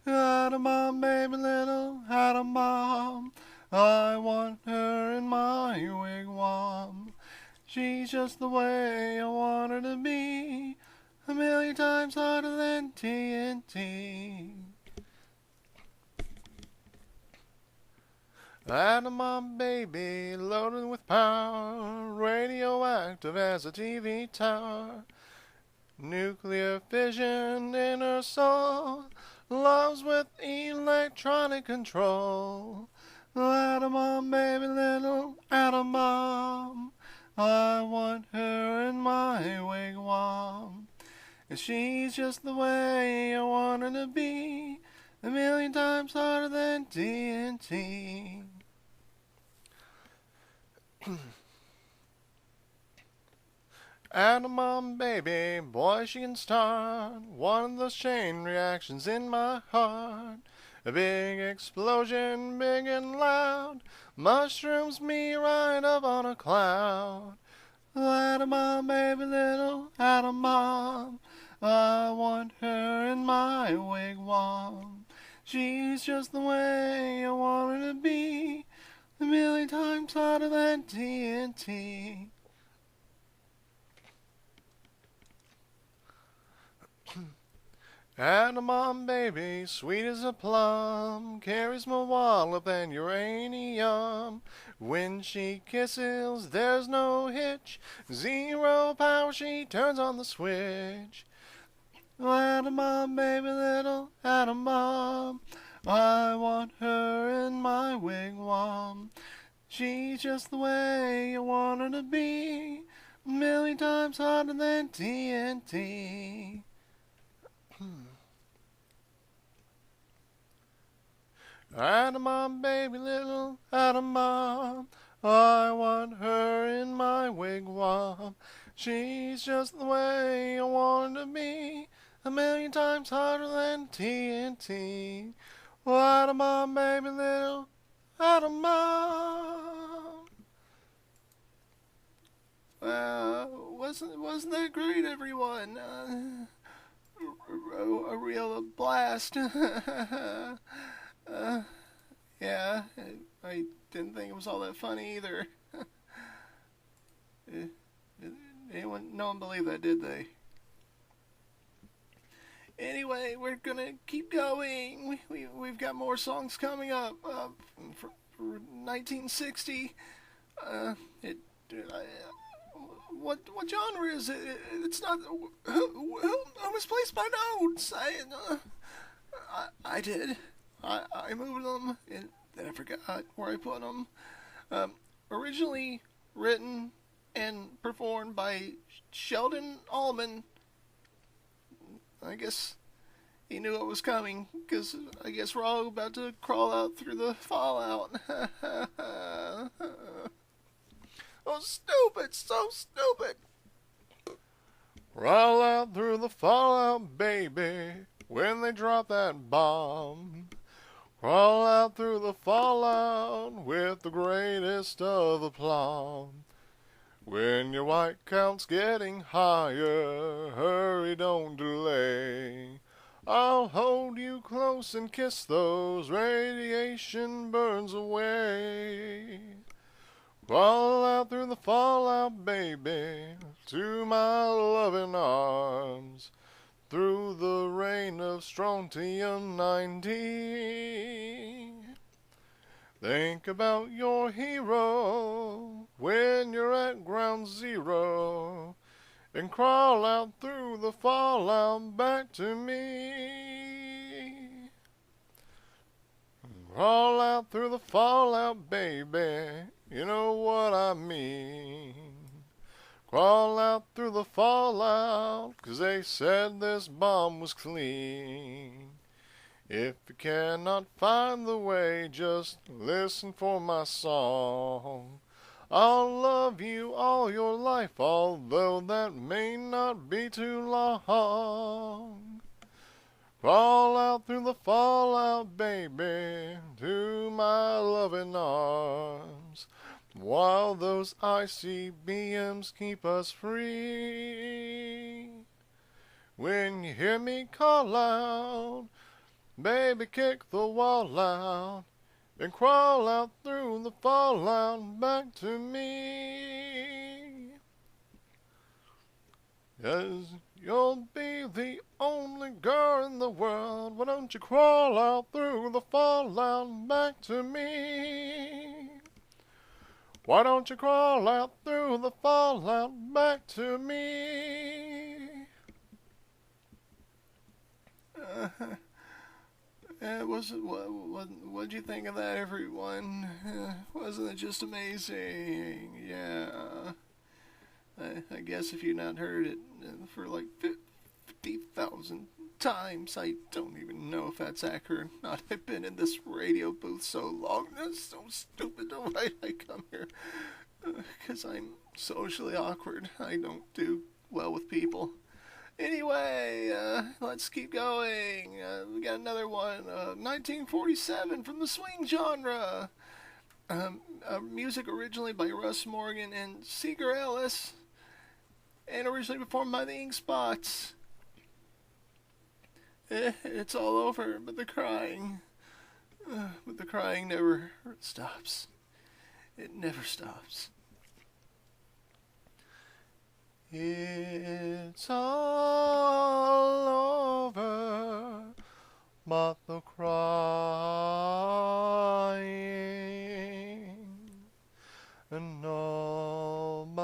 Atom bomb, baby, little atom bomb. I want her in my wigwam. She's just the way I want her to be. A million times hotter than TNT. Atom bomb baby, loaded with power, radioactive as a TV tower. Nuclear fission in her soul, loves with electronic control. Atom bomb baby, little atom bomb. I want her in my wigwam. And she's just the way I want her to be. A million times hotter than TNT. Atom bomb baby, boy she can start one of those chain reactions in my heart. A big explosion, big and loud, mushrooms me right up on a cloud. Atom bomb baby, little atom bomb. I want her in my wigwam. She's just the way I want her to be. A million times hotter than TNT. Atom bomb baby, sweet as a plum, carries more wallop than uranium. When she kisses, there's no hitch. Zero power, she turns on the switch. Atom bomb baby, little atom bomb. I want her in my wigwam. She's just the way I want her to be. A million times hotter than TNT. Atom bomb baby, little atom bomb. I want her in my wigwam. She's just the way I want her to be. A million times hotter than TNT. Atom bomb baby, little atom bomb. Wasn't that great, everyone? A real blast. Yeah, I didn't think it was all that funny either. No one believed that, did they? Anyway, we're gonna keep going. We've got more songs coming up for 1960. What genre is it? It's not. Who misplaced my notes? I did. I moved them, and then I forgot where I put them. Originally written and performed by Sheldon Allman. I guess he knew it was coming, because I guess we're all about to crawl out through the fallout. Oh, stupid, so stupid. Crawl out through the fallout, baby, when they drop that bomb. Crawl out through the fallout with the greatest of aplomb. When your white count's getting higher, hurry, don't delay. I'll hold you close and kiss those radiation burns away. Crawl out through the fallout, baby, to my loving arms. Through the rain of strontium-90. Think about your hero when you're at ground zero, and crawl out through the fallout back to me. Crawl out out through the fallout, baby. You know what I mean. Crawl out through the fallout, 'cause they said this bomb was clean. If you cannot find the way, just listen for my song. I'll love you all your life, although that may not be too long. Crawl out through the fallout, baby, to my loving arms, while those icy beams keep us free. When you hear me call out, baby, kick the wall out and crawl out through the fallout back to me. 'Cause you'll be the only girl in the world. Why don't you crawl out through the fallout back to me? Why don't you crawl out through the fallout back to me? What'd you think of that, everyone? Wasn't it just amazing? Yeah. I guess if you've not heard it for like 50,000 times, I don't even know if that's accurate or not. I've been in this radio booth so long, that's so stupid. Why I come here? 'Cause I'm socially awkward. I don't do well with people. Anyway, let's keep going. We got another one. 1947 from the swing genre. Music originally by Russ Morgan and Seeger Ellis, and originally performed by the Ink Spots. It's all over, but the crying never stops. It never stops. It's all over, but the crying, and nobody's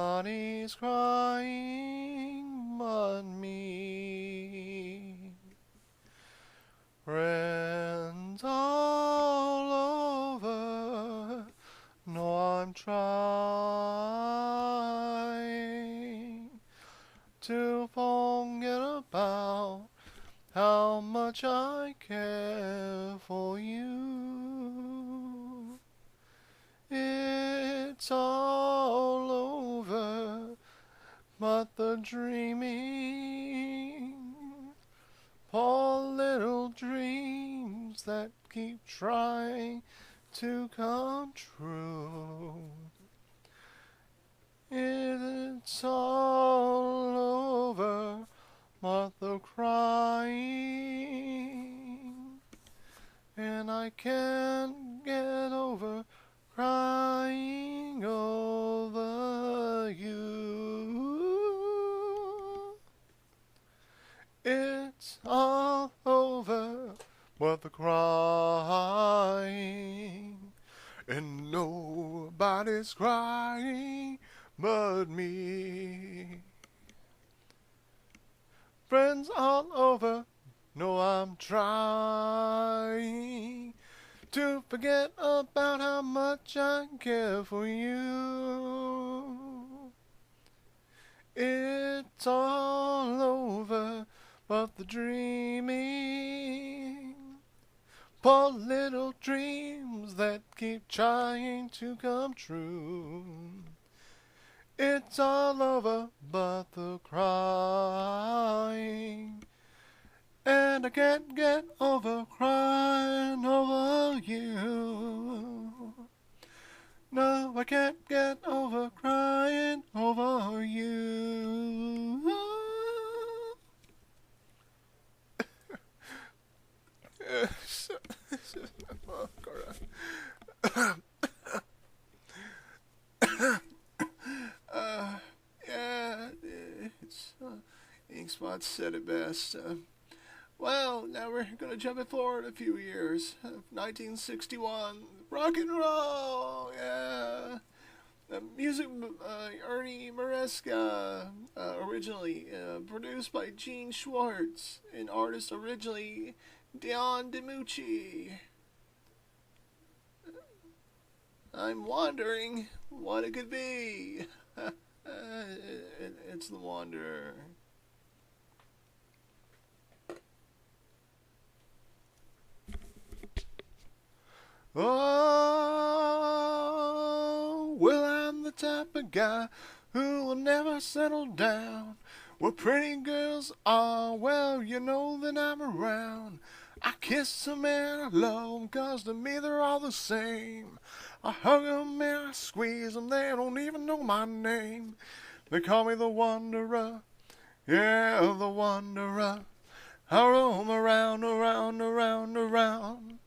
crying but me. Friends all over, no, I'm trying to forget about how much I care for you. It's all over, but the dreaming, poor little dreams that keep trying to come true. It's all over, but the crying, and I can't get over crying over you. It's all over, but the crying, and nobody's crying but me. Friends all over, no, I'm trying to forget about how much I care for you. It's all over, but the dreaming, poor little dreams that keep trying to come true. It's all over, but the crying, and I can't get over crying over you. No, I can't get over crying over you. Ink Spots said it best. Well, now we're going to jump it forward a few years. 1961, rock and roll, yeah. Music, Ernie Maresca, originally produced by Gene Schwartz, and artist originally Dion DiMucci. I'm wondering what it could be. It's the Wanderer. Oh, well, I'm the type of guy who will never settle down. Where pretty girls are, well, you know that I'm around. I kiss them and I love them, 'cause to me they're all the same. I hug them and I squeeze them, they don't even know my name. They call me the Wanderer, yeah, the Wanderer. I roam around, around, around, around.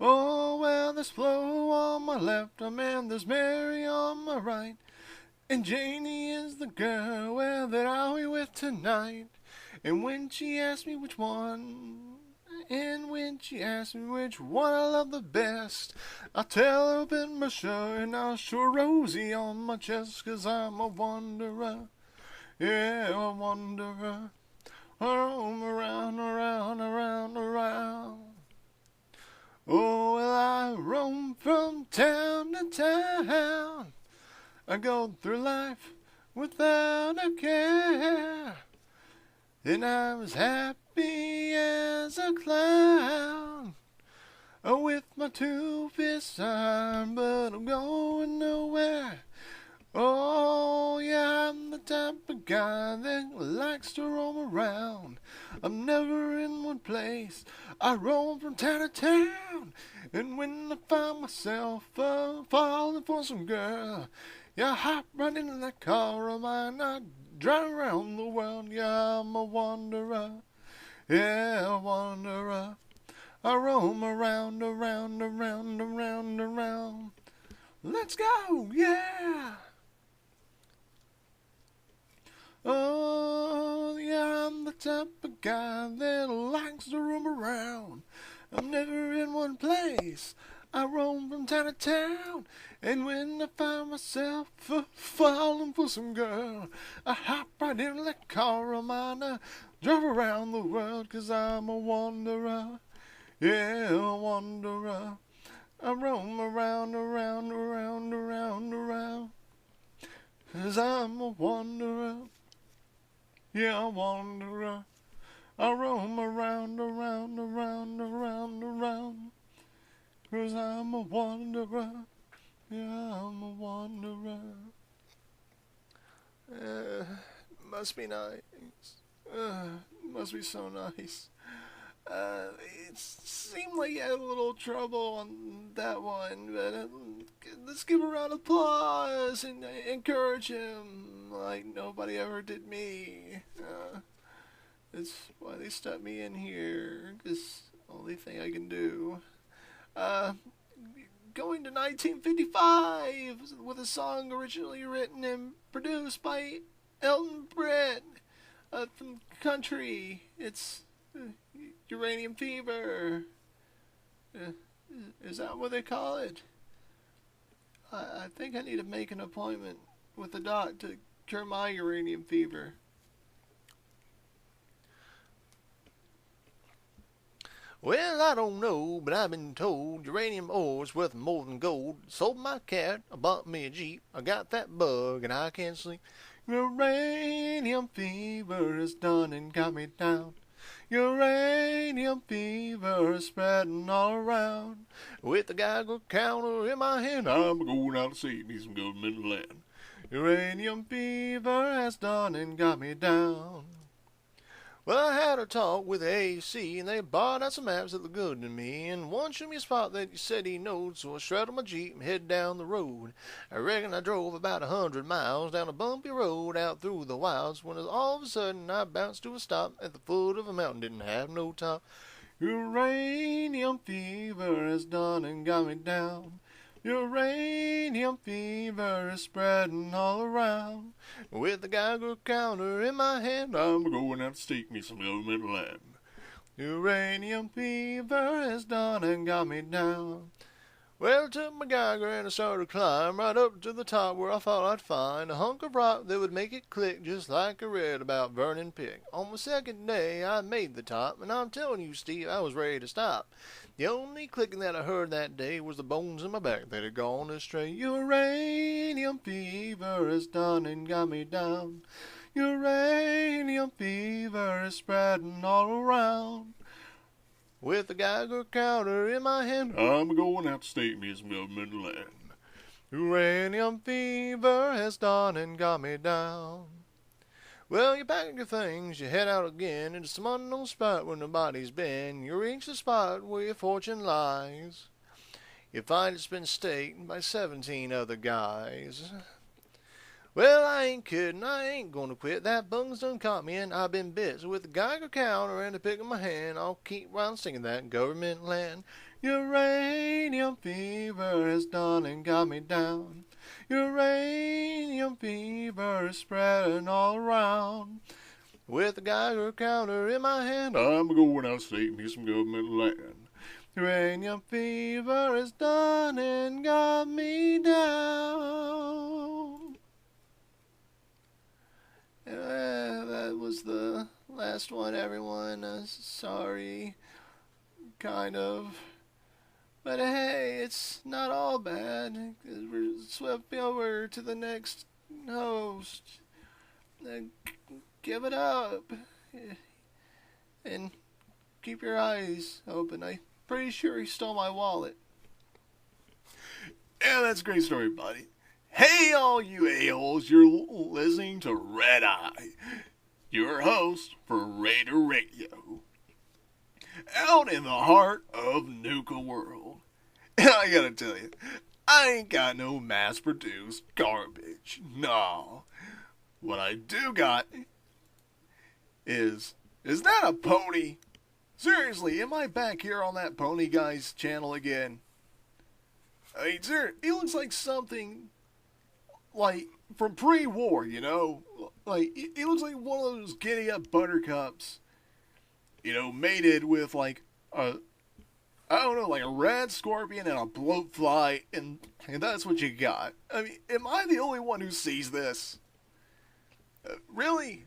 Oh, well, there's Flo on my left, and there's Mary on my right. And Janie is the girl, well, that I'll be with tonight. And when she asks me which one, I love the best, I tell her open my shirt and I'll show Rosie on my chest, 'cause I'm a wanderer, yeah, a wanderer. I roam around, around, around, around. Oh, well, I roam from town to town. I go through life without a care. And I'm as happy as a clown. With my 2-fist arm, but I'm going nowhere. Oh, yeah, I'm the type of guy that likes to roam around. I'm never in one place, I roam from town to town. And when I find myself falling for some girl, yeah, I hop right into that car of mine, I drive around the world. Yeah, I'm a wanderer, yeah, a wanderer. I roam around, around, around, around, around. Let's go, yeah. Oh, yeah, I'm the type of guy that likes to roam around. I'm never in one place, I roam from town to town. And when I find myself falling for some girl, I hop right in that car of mine, I drive around the world, 'cause I'm a wanderer, yeah, a wanderer. I roam around, around, around, around, around, 'cause I'm a wanderer, yeah, a wanderer. I roam around, around, around, around, around, 'cause I'm a wanderer, yeah, I'm a wanderer. Must be nice. Must be so nice. It seemed like you had a little trouble on that one, but let's give a round of applause and encourage him like nobody ever did me. That's why they stuck me in here, 'cause only thing I can do. Going to 1955 with a song originally written and produced by Elton Brett from country. It's Uranium Fever. Is that what they call it? I think I need to make an appointment with the doc to cure my uranium fever. Well, I don't know, but I've been told uranium ore's worth more than gold. Sold my cat, I bought me a Jeep, I got that bug and I can't sleep. Uranium fever has done and got me down. Uranium fever is spreading all around. With the Geiger counter in my hand, I'm going out to see me some government land. Uranium fever has done and got me down. Well, I had a talk with the AC, and they bought out some maps that look good to me, and one showed me a spot that he said he knowed, so I straddled my Jeep and headed down the road. I reckon I drove about 100 miles down a bumpy road out through the wilds, when all of a sudden I bounced to a stop at the foot of a mountain, didn't have no top. Uranium fever has done and got me down. Uranium fever is spreading all around. With the Geiger counter in my hand, I'm going out to stake me some government land. Uranium fever has done and got me down. Well, I took my Geiger and I started to climb right up to the top where I thought I'd find a hunk of rock that would make it click just like I read about Burning Pig. On the second day, I made the top, and I'm telling you, Steve, I was ready to stop. The only clicking that I heard that day was the bones in my back that had gone astray. Uranium fever has done and got me down. Uranium fever is spreading all around. With the Geiger counter in my hand, I'm going out to state me some government land. uranium fever has done and got me down. Well, you pack your things, you head out again into some unknown spot where nobody's been. You reach the spot where your fortune lies. You find it's been staked by 17 other guys. Well, I ain't kidding, I ain't gonna quit. That bung's done caught me and I've been bit. So with the Geiger counter and a pick in my hand, I'll keep on singing that government land. Uranium fever has done and got me down. Uranium fever is spreading all around. With the Geiger counter in my hand, I'm going out to state me some government land. uranium fever has done and got me down. That was the last one, everyone. Sorry. Kind of. But hey, it's not all bad. 'Cause we're swept over to the next host. Give it up. And keep your eyes open. I'm pretty sure he stole my wallet. Yeah, that's a great story, buddy. Hey, all you a-holes, you're listening to Red Eye, your host for Raider Radio, out in the heart of Nuka World. And I gotta tell you, I ain't got no mass-produced garbage. No. What I do got is that a pony? Seriously, am I back here on that pony guy's channel again? I mean, sir, he looks like something like from pre-war, you know? Like, he looks like one of those giddy-up buttercups, you know, mated with like a, I don't know, like a red scorpion and a bloatfly, and that's what you got. I mean, am I the only one who sees this? Really?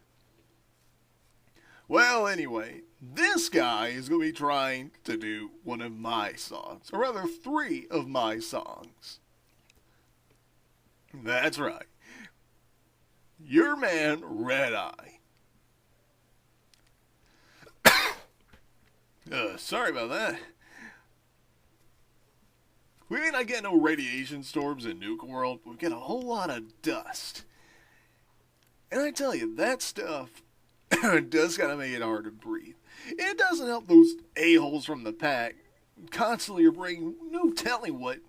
Well, anyway, this guy is going to be trying to do one of my songs, or rather 3 of my songs. That's right. Your man, Red Eye. Sorry about that. We may not get no radiation storms in Nuka World, but we get a whole lot of dust. And I tell you, that stuff does kind of make it hard to breathe. It doesn't help those a-holes from the pack constantly are bringing no telling what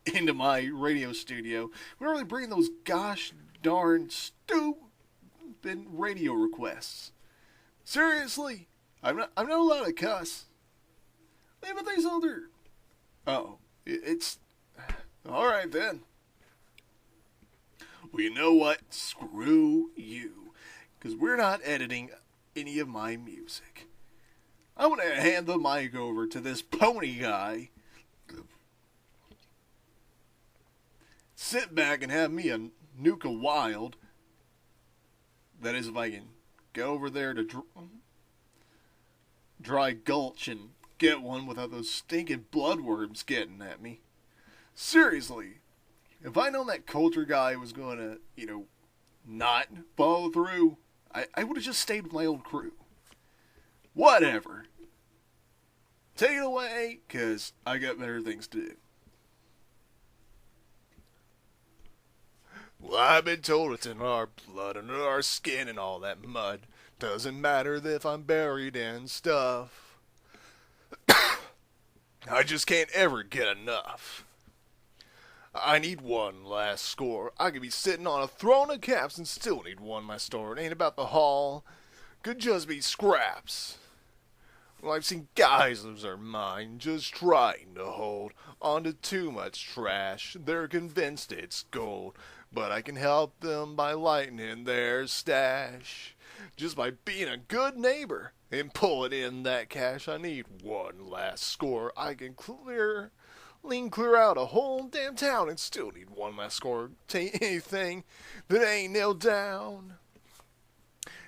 into my radio studio. We don't really bring those gosh darn stupid radio requests. Seriously, I'm not allowed to cuss. Maybe these other... Oh, it's... Alright then. Well, you know what? Screw you. Because we're not editing any of my music. I'm going to hand the mic over to this pony guy. Sit back and have me a Nuka Wild. That is, if I can go over there to Dry Gulch and get one without those stinking bloodworms getting at me. Seriously, if I known that culture guy was going to, you know, not follow through, I would have just stayed with my old crew. Whatever. Take it away, because I got better things to do. Well, I've been told it's in our blood, under our skin and all that mud. Doesn't matter if I'm buried in stuff. I just can't ever get enough. I need one last score. I could be sitting on a throne of caps and still need one my store. It ain't about the haul. Could just be scraps. Well, I've seen guys lose their mind just trying to hold onto too much trash. They're convinced it's gold, but I can help them by lightening their stash. Just by being a good neighbor and pulling in that cash. I need one last score. I can clear Lean clear out a whole damn town and still need one last score. Tain't anything that ain't nailed down.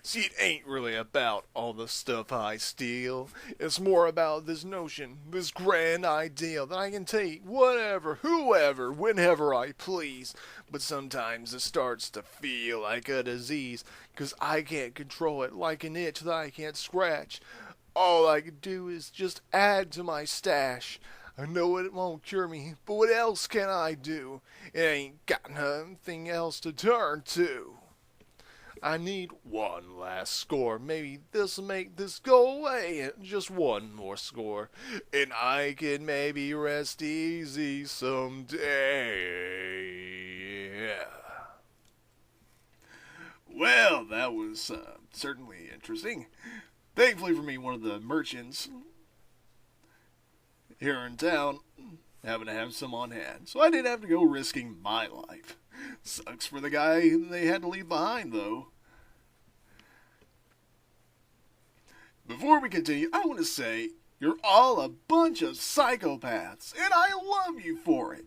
See, it ain't really about all the stuff I steal. It's more about this notion, this grand ideal that I can take whatever, whoever, whenever I please. But sometimes it starts to feel like a disease, 'cause I can't control it, like an itch that I can't scratch. All I can do is just add to my stash. I know it won't cure me, but what else can I do? It ain't got nothing else to turn to. I need one last score. Maybe this'll make this go away. And just one more score. And I can maybe rest easy someday. Well, that was certainly interesting. Thankfully for me, one of the merchants here in town happened to have some on hand, so I didn't have to go risking my life. Sucks for the guy they had to leave behind, though. Before we continue, I want to say you're all a bunch of psychopaths, and I love you for it.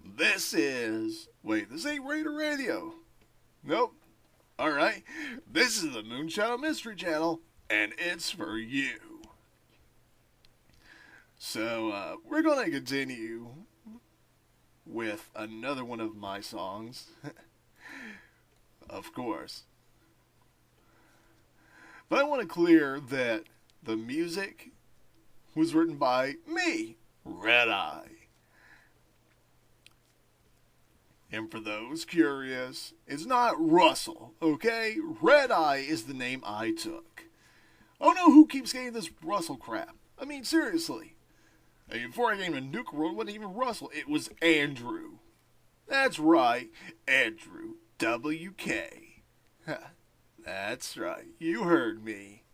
This ain't Raider Radio. Nope. Alright, this is the Moonshadow Mystery Channel, and it's for you. So, we're going to continue with another one of my songs. Of course. But I want to clear that the music was written by me, Red Eye. And for those curious, it's not Russell, okay? Red Eye is the name I took. Oh no, who keeps getting this Russell crap? I mean, seriously. Before I came to Nuke World, it wasn't even Russell, it was Andrew. That's right, Andrew W.K. That's right, you heard me.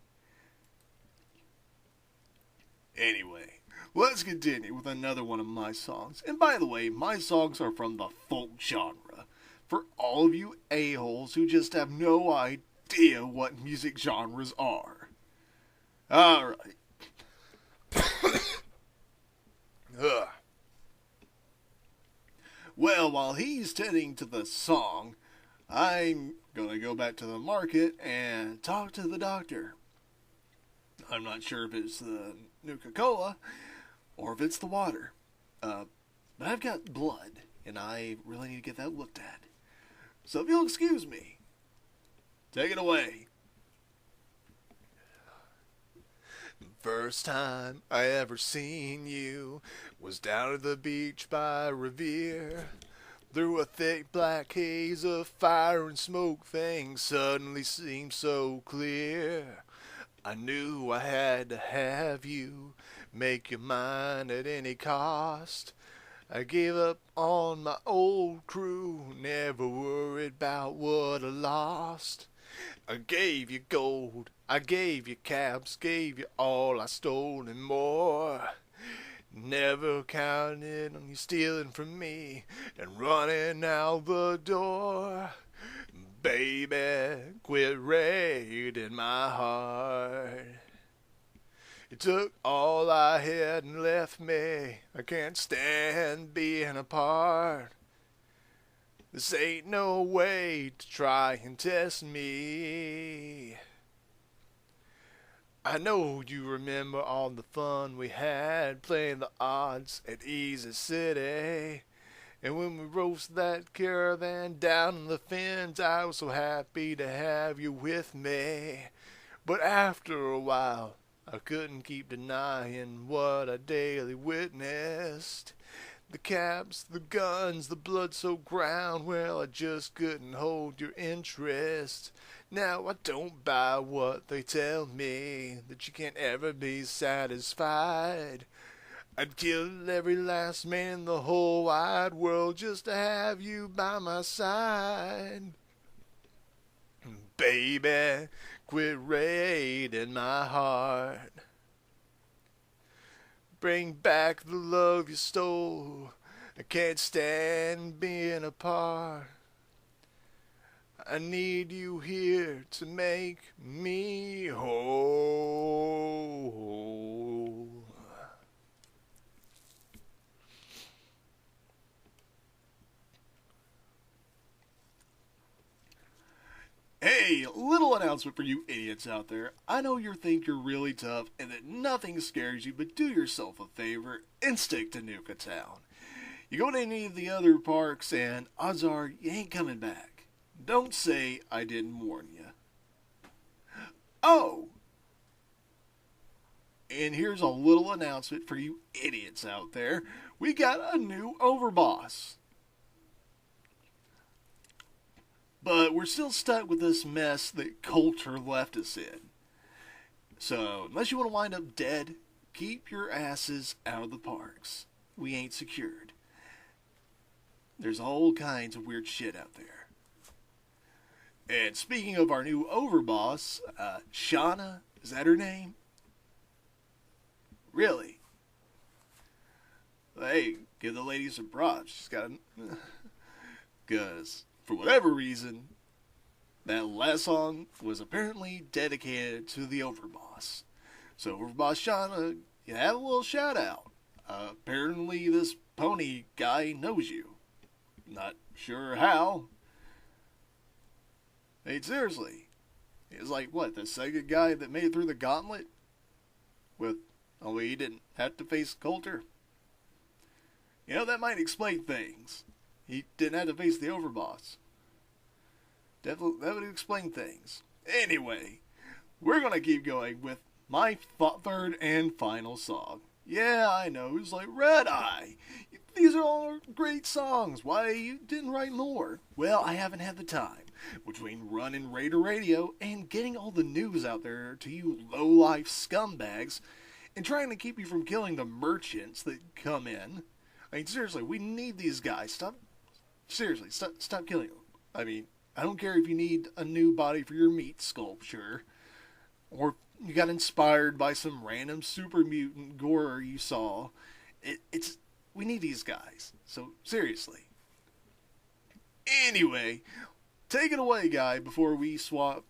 Anyway, let's continue with another one of my songs. And by the way, my songs are from the folk genre. For all of you a-holes who just have no idea what music genres are. Alright. Well, while he's tending to the song, I'm gonna go back to the market and talk to the doctor. I'm not sure if it's the Nuka-Cola or if it's the water. But I've got blood, and I really need to get that looked at. So if you'll excuse me, take it away. First time I ever seen you was down at the beach by Revere. Through a thick black haze of fire and smoke, things suddenly seemed so clear. I knew I had to have you, make you mine at any cost. I gave up on my old crew, never worried about what I lost. I gave you gold, I gave you cabs, gave you all I stole and more. Never counted on you stealing from me and running out the door. Baby, quit raiding my heart. You took all I had and left me. I can't stand being apart. This ain't no way to try and test me. I know you remember all the fun we had playing the odds at Easy City. And when we roasted that caravan down in the fens, I was so happy to have you with me. But after a while, I couldn't keep denying what I daily witnessed. The caps, the guns, the blood-soaked ground, well, I just couldn't hold your interest. Now I don't buy what they tell me, that you can't ever be satisfied. I'd kill every last man in the whole wide world just to have you by my side. Baby, quit raiding my heart. Bring back the love you stole. I can't stand being apart. I need you here to make me whole. announcement for you idiots out there. I know you think you're really tough and that nothing scares you, but do yourself a favor and stick to Nuka Town. You go to any of the other parks and odds are you ain't coming back. Don't say I didn't warn you. Oh! And here's a little announcement for you idiots out there. We got a new overboss. But we're still stuck with this mess that Coulter left us in. So, unless you want to wind up dead, keep your asses out of the parks. We ain't secured. There's all kinds of weird shit out there. And speaking of our new overboss, Shauna, is that her name? Really? Hey, give the lady some props. She's got a... Because, for whatever reason, that last song was apparently dedicated to the overboss. So, Overboss Shauna, you have a little shout out. Apparently this pony guy knows you. Not sure how. Hey, seriously. He's like, what, the second guy that made it through the gauntlet? He didn't have to face Coulter. You know, that might explain things. He didn't have to face the overboss. Definitely, that would explain things. Anyway, we're going to keep going with my third and final song. Yeah, I know, it's like Red Eye. These are all great songs. Why you didn't write more? Well, I haven't had the time. Between running Raider Radio and getting all the news out there to you low-life scumbags and trying to keep you from killing the merchants that come in. I mean, seriously, we need these guys. Stop killing them. I mean, I don't care if you need a new body for your meat sculpture, or you got inspired by some random super mutant gore you saw. We need these guys. So, seriously. Anyway, take it away, guy, before we swap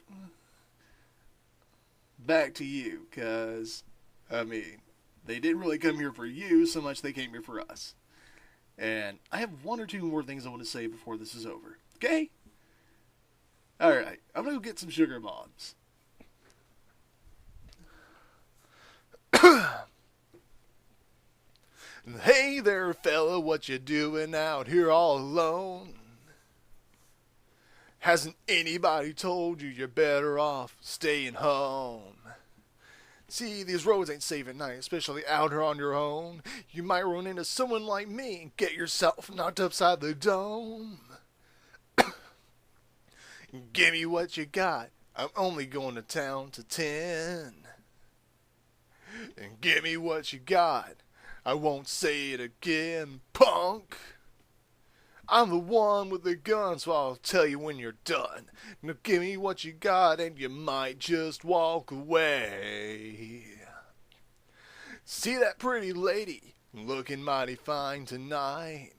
back to you, because, I mean, they didn't really come here for you so much they came here for us. And I have one or two more things I want to say before this is over. Okay? Alright, I'm going to go get some sugar bombs. Hey there, fella, what you doing out here all alone? Hasn't anybody told you you're better off staying home? See, these roads ain't safe at night, especially out here on your own. You might run into someone like me and get yourself knocked upside the dome. Give me what you got. I'm only going to town to 10. And give me what you got. I won't say it again, punk. I'm the one with the gun, so I'll tell you when you're done. Now give me what you got and you might just walk away. See that pretty lady looking mighty fine tonight?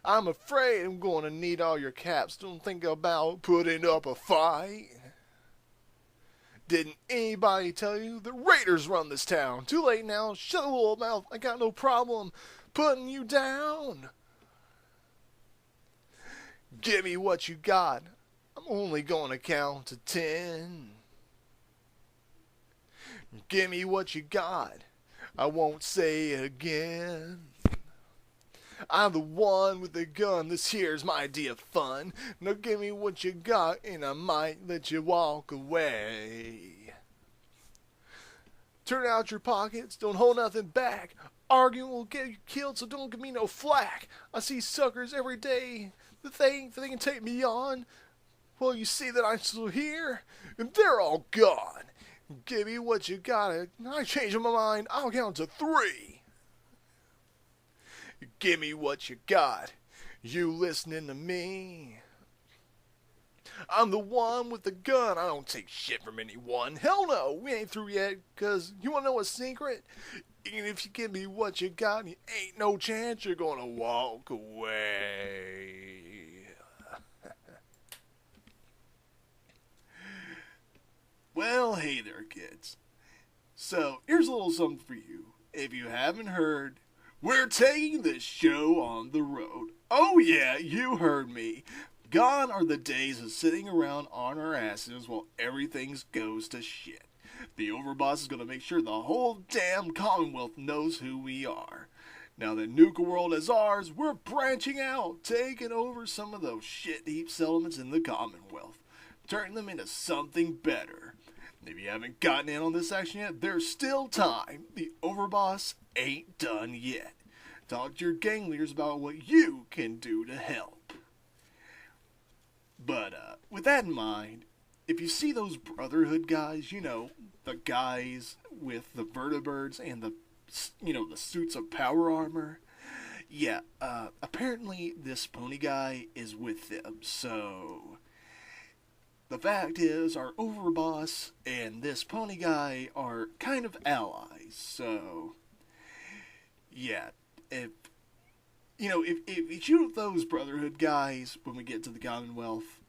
I'm afraid I'm going to need all your caps. Don't think about putting up a fight. Didn't anybody tell you the Raiders run this town? Too late now. Shut a little mouth. I got no problem putting you down. Give me what you got. I'm only going to count to 10. Give me what you got. I won't say it again. I'm the one with the gun. This here's my idea of fun. Now give me what you got and I might let you walk away. Turn out your pockets. Don't hold nothing back. Arguing will get you killed, so don't give me no flack. I see suckers every day that think they can take me on. Well, you see that I'm still here, and they're all gone. Give me what you got. I change my mind. I'll count to 3. Give me what you got. You listening to me? I'm the one with the gun. I don't take shit from anyone. Hell no, we ain't through yet, cause you wanna know a secret? Even if you give me what you got, you ain't no chance you're gonna walk away. Well, hey there, kids. So, here's a little something for you. If you haven't heard, we're taking this show on the road. Oh yeah, you heard me. Gone are the days of sitting around on our asses while everything goes to shit. The overboss is going to make sure the whole damn Commonwealth knows who we are. Now that Nuka World is ours, we're branching out, taking over some of those shit heap settlements in the Commonwealth, turning them into something better. If you haven't gotten in on this action yet, there's still time. The overboss ain't done yet. Talk to your gang leaders about what you can do to help. But with that in mind, if you see those Brotherhood guys, you know, the guys with the vertibirds and the suits of power armor, yeah, apparently this pony guy is with them, so the fact is our overboss and this pony guy are kind of allies, so yeah, if you shoot those Brotherhood guys when we get to the Commonwealth,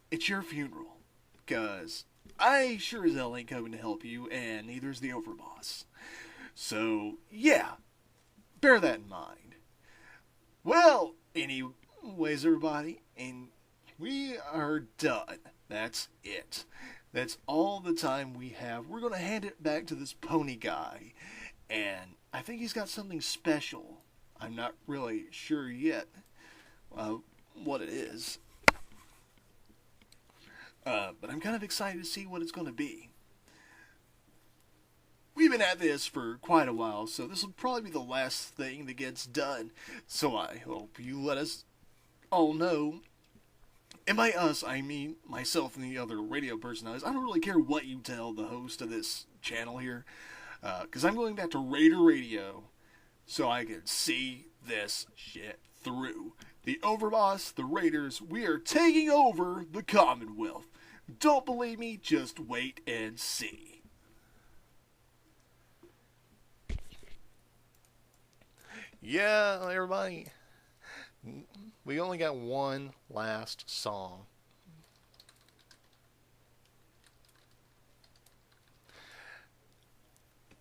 it's your funeral, because I sure as hell ain't coming to help you, and neither's the overboss. So, yeah, bear that in mind. Well, anyways, everybody, and we are done. That's it. That's all the time we have. We're going to hand it back to this pony guy, and I think he's got something special. I'm not really sure yet what it is. But I'm kind of excited to see what it's going to be. We've been at this for quite a while, so this will probably be the last thing that gets done. So I hope you let us all know. And by us, I mean myself and the other radio personalities. I don't really care what you tell the host of this channel here, because I'm going back to Raider Radio so I can see this shit through. The Overboss, the Raiders, we are taking over the Commonwealth. Don't believe me? Just wait and see. Yeah, everybody, we only got one last song.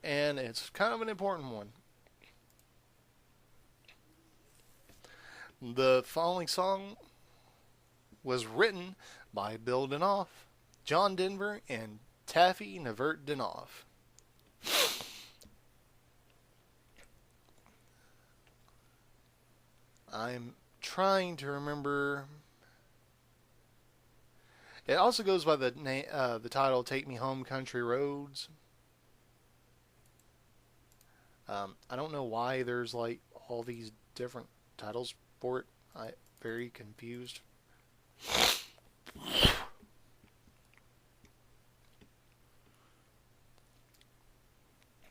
And it's kind of an important one. The following song was written by Bill Danoff, John Denver, and Taffy Nevert Danoff. I'm trying to remember. It also goes by the title "Take Me Home, Country Roads." I don't know why there's like all these different titles for it. I'm very confused.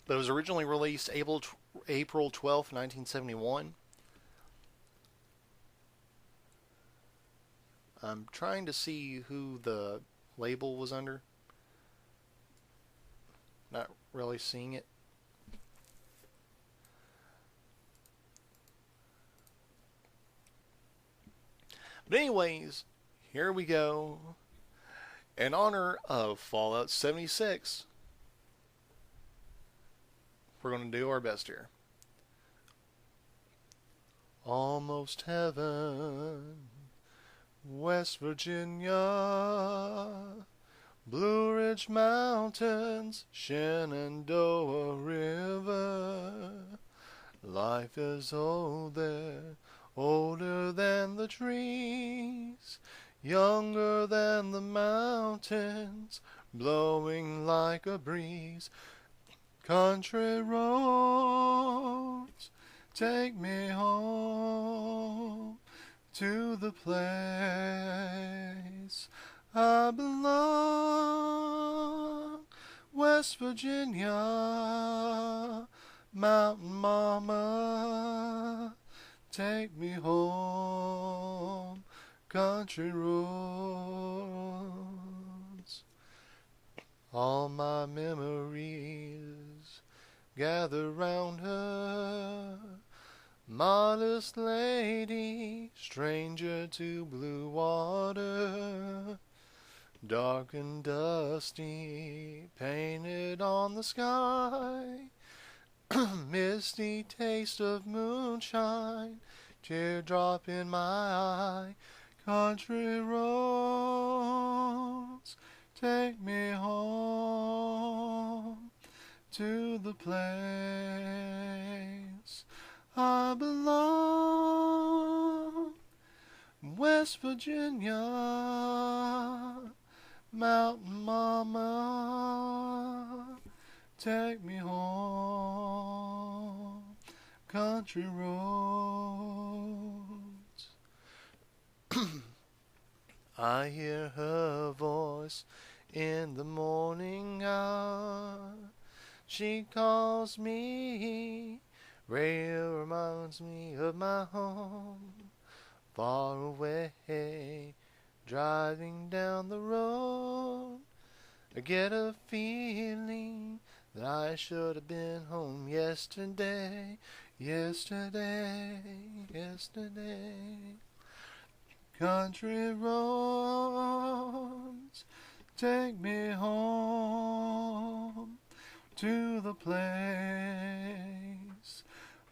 But it was originally released April 12th, 1971. I'm trying to see who the label was under. Not really seeing it. But anyways, here we go. In honor of Fallout 76, we're going to do our best here. Almost heaven, West Virginia, Blue Ridge Mountains, Shenandoah River. Life is old there, older than the trees, younger than the mountains, blowing like a breeze. Country roads, take me home to the place I belong. West Virginia, Mountain Mama, take me home, country roads. All my memories gather round her, modest lady, stranger to blue water, dark and dusty, painted on the sky, misty taste of moonshine, teardrop in my eye, Country roads, take me home to the place I belong. West Virginia, Mountain Mama, take me home. Country roads. I hear her voice in the morning hour. She calls me, rail reminds me of my home. Far away, driving down the road, I get a feeling that I should have been home yesterday, yesterday, yesterday. Country roads, take me home to the place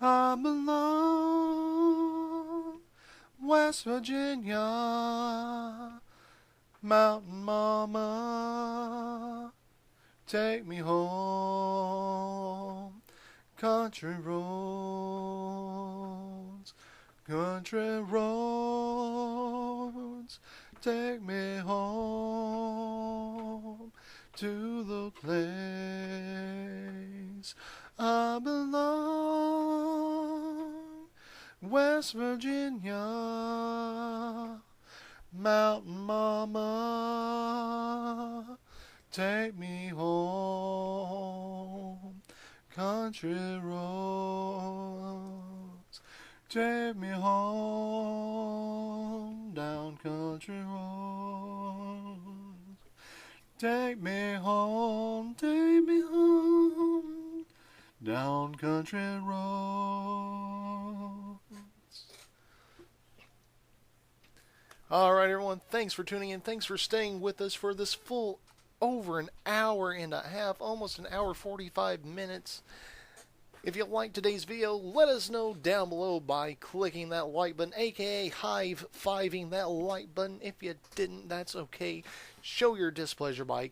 I belong. West Virginia, Mountain Mama, take me home. Country roads, country roads, take me home to the place I belong. West Virginia, Mountain Mama, take me home. Country roads, take me home. Down country roads, take me home, take me home. Down country roads. Alright everyone, thanks for tuning in. Thanks for staying with us for this full over an hour and a half, almost an hour 45 minutes. If you liked today's video, let us know down below by clicking that like button, aka high-fiving that like button. If you didn't, that's okay. Show your displeasure by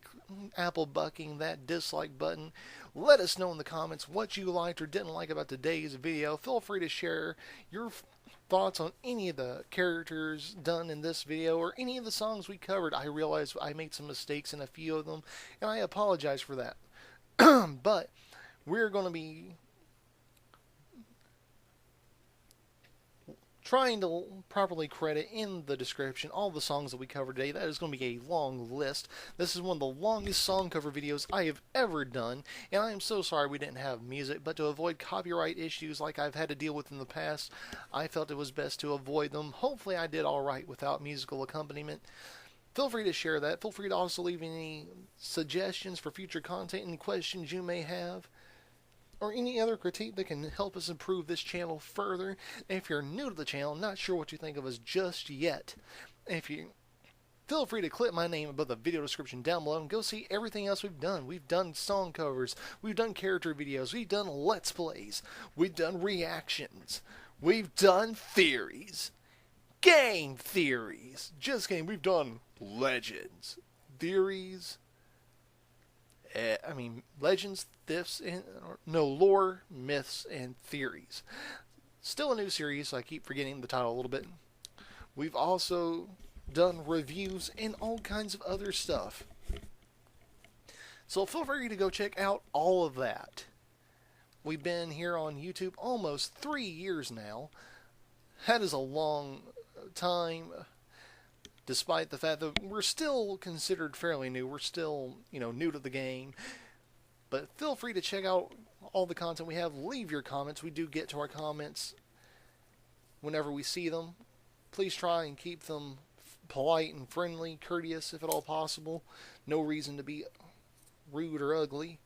apple bucking that dislike button. Let us know in the comments what you liked or didn't like about today's video. Feel free to share your thoughts on any of the characters done in this video or any of the songs we covered. I realize I made some mistakes in a few of them, and I apologize for that. But we're going to be trying to properly credit in the description all the songs that we covered today. That is going to be a long list. This is one of the longest song cover videos I have ever done, and I am so sorry we didn't have music, but to avoid copyright issues like I've had to deal with in the past, I felt it was best to avoid them. Hopefully I did alright without musical accompaniment. Feel free to share that. Feel free to also leave any suggestions for future content, any questions you may have, or any other critique that can help us improve this channel further. And if you're new to the channel, not sure what you think of us just yet, feel free to click my name above the video description down below and go see everything else we've done. We've done song covers, we've done character videos, we've done let's plays, we've done reactions, we've done theories, game theories, just kidding, we've done legends, theories, legends, lore, myths, and theories. Still a new series, so I keep forgetting the title a little bit. We've also done reviews and all kinds of other stuff. So feel free to go check out all of that. We've been here on YouTube almost 3 years now. That is a long time, despite the fact that we're still considered fairly new. We're still, new to the game. But feel free to check out all the content we have. Leave your comments. We do get to our comments whenever we see them. Please try and keep them polite and friendly, courteous if at all possible. No reason to be rude or ugly.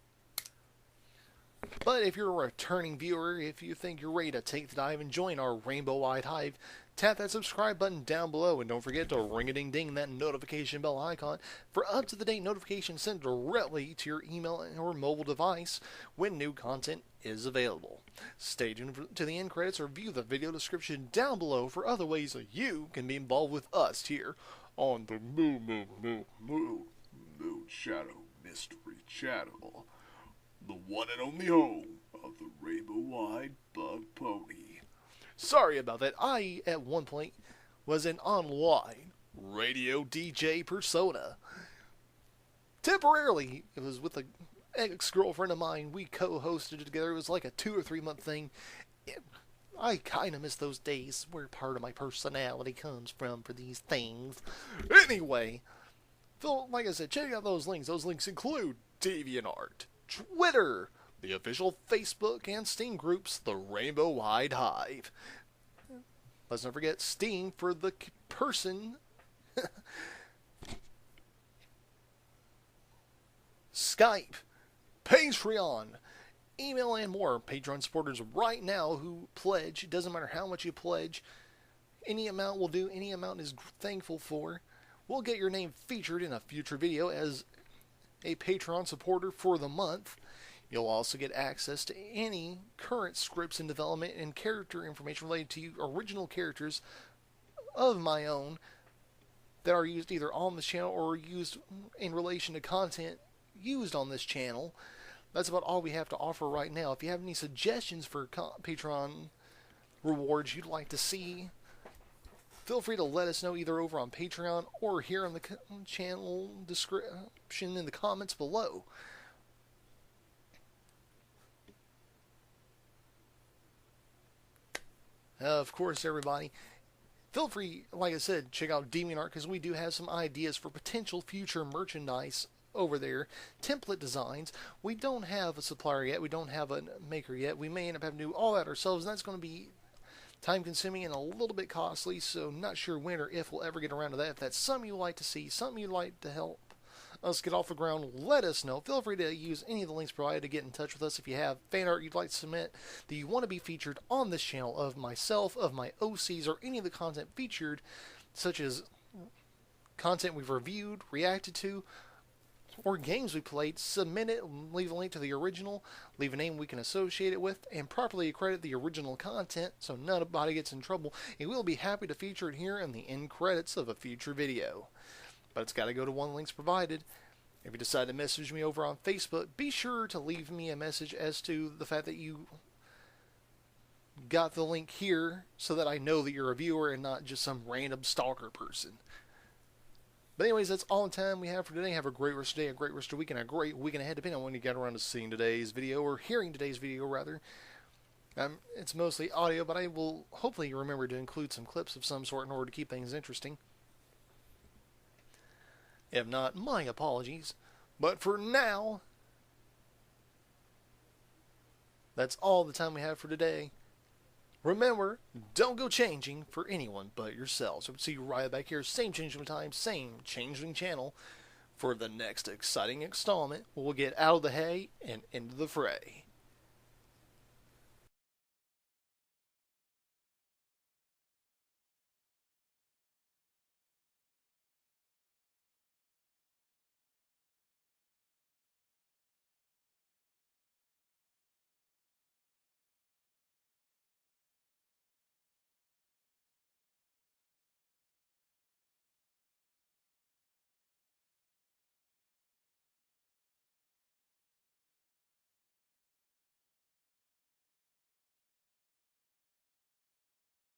But if you're a returning viewer, if you think you're ready to take the dive and join our Rainbow Wide Hive, tap that subscribe button down below and don't forget to ring-a-ding-ding that notification bell icon for up-to-the-date notifications sent directly to your email or mobile device when new content is available. Stay tuned to the end credits or view the video description down below for other ways that you can be involved with us here on the Moonshadow Mystery Channel, the one and only home of the rainbow-wide bug pony. Sorry about that. I, at one point, was an online radio DJ persona. Temporarily, it was with an ex-girlfriend of mine. We co-hosted it together. It was like a 2 or 3 month thing. I kind of miss those days where part of my personality comes from for these things. Anyway, like I said, check out those links. Those links include DeviantArt, Twitter, the official Facebook and Steam groups, the Rainbow Wide Hive. Let's not forget Steam for the person. Skype, Patreon, email, and more. Patreon supporters right now who pledge. It doesn't matter how much you pledge. Any amount will do. Any amount is thankful for. We'll get your name featured in a future video as a Patreon supporter for the month. You'll also get access to any current scripts in development and character information related to original characters of my own that are used either on this channel or used in relation to content used on this channel. That's about all we have to offer right now. If you have any suggestions for Patreon rewards you'd like to see, feel free to let us know either over on Patreon or here in the channel description in the comments below. Of course, everybody, feel free, like I said, check out DeviantArt because we do have some ideas for potential future merchandise over there. Template designs. We don't have a supplier yet. We don't have a maker yet. We may end up having to do all that ourselves, and that's going to be time-consuming and a little bit costly, so not sure when or if we'll ever get around to that. If that's something you'd like to see, something you'd like to help us get off the ground, let us know. Feel free to use any of the links provided to get in touch with us. If you have fan art you'd like to submit that you want to be featured on this channel of myself, of my OCs, or any of the content featured, such as content we've reviewed, reacted to, or games we played, submit it, leave a link to the original, leave a name we can associate it with, and properly accredit the original content so nobody gets in trouble, and we'll be happy to feature it here in the end credits of a future video. But it's got to go to one of the links provided. If you decide to message me over on Facebook, be sure to leave me a message as to the fact that you got the link here so that I know that you're a viewer and not just some random stalker person. But anyways, that's all the time we have for today. Have a great rest of the day, a great rest of the week, and a great weekend ahead, depending on when you get around to seeing today's video, or hearing today's video, rather. It's mostly audio, but I will hopefully remember to include some clips of some sort in order to keep things interesting. If not, my apologies. But for now, that's all the time we have for today. Remember, don't go changing for anyone but yourselves. So we'll see you right back here, same changing time, same changing channel, for the next exciting installment. We'll get out of the hay and into the fray.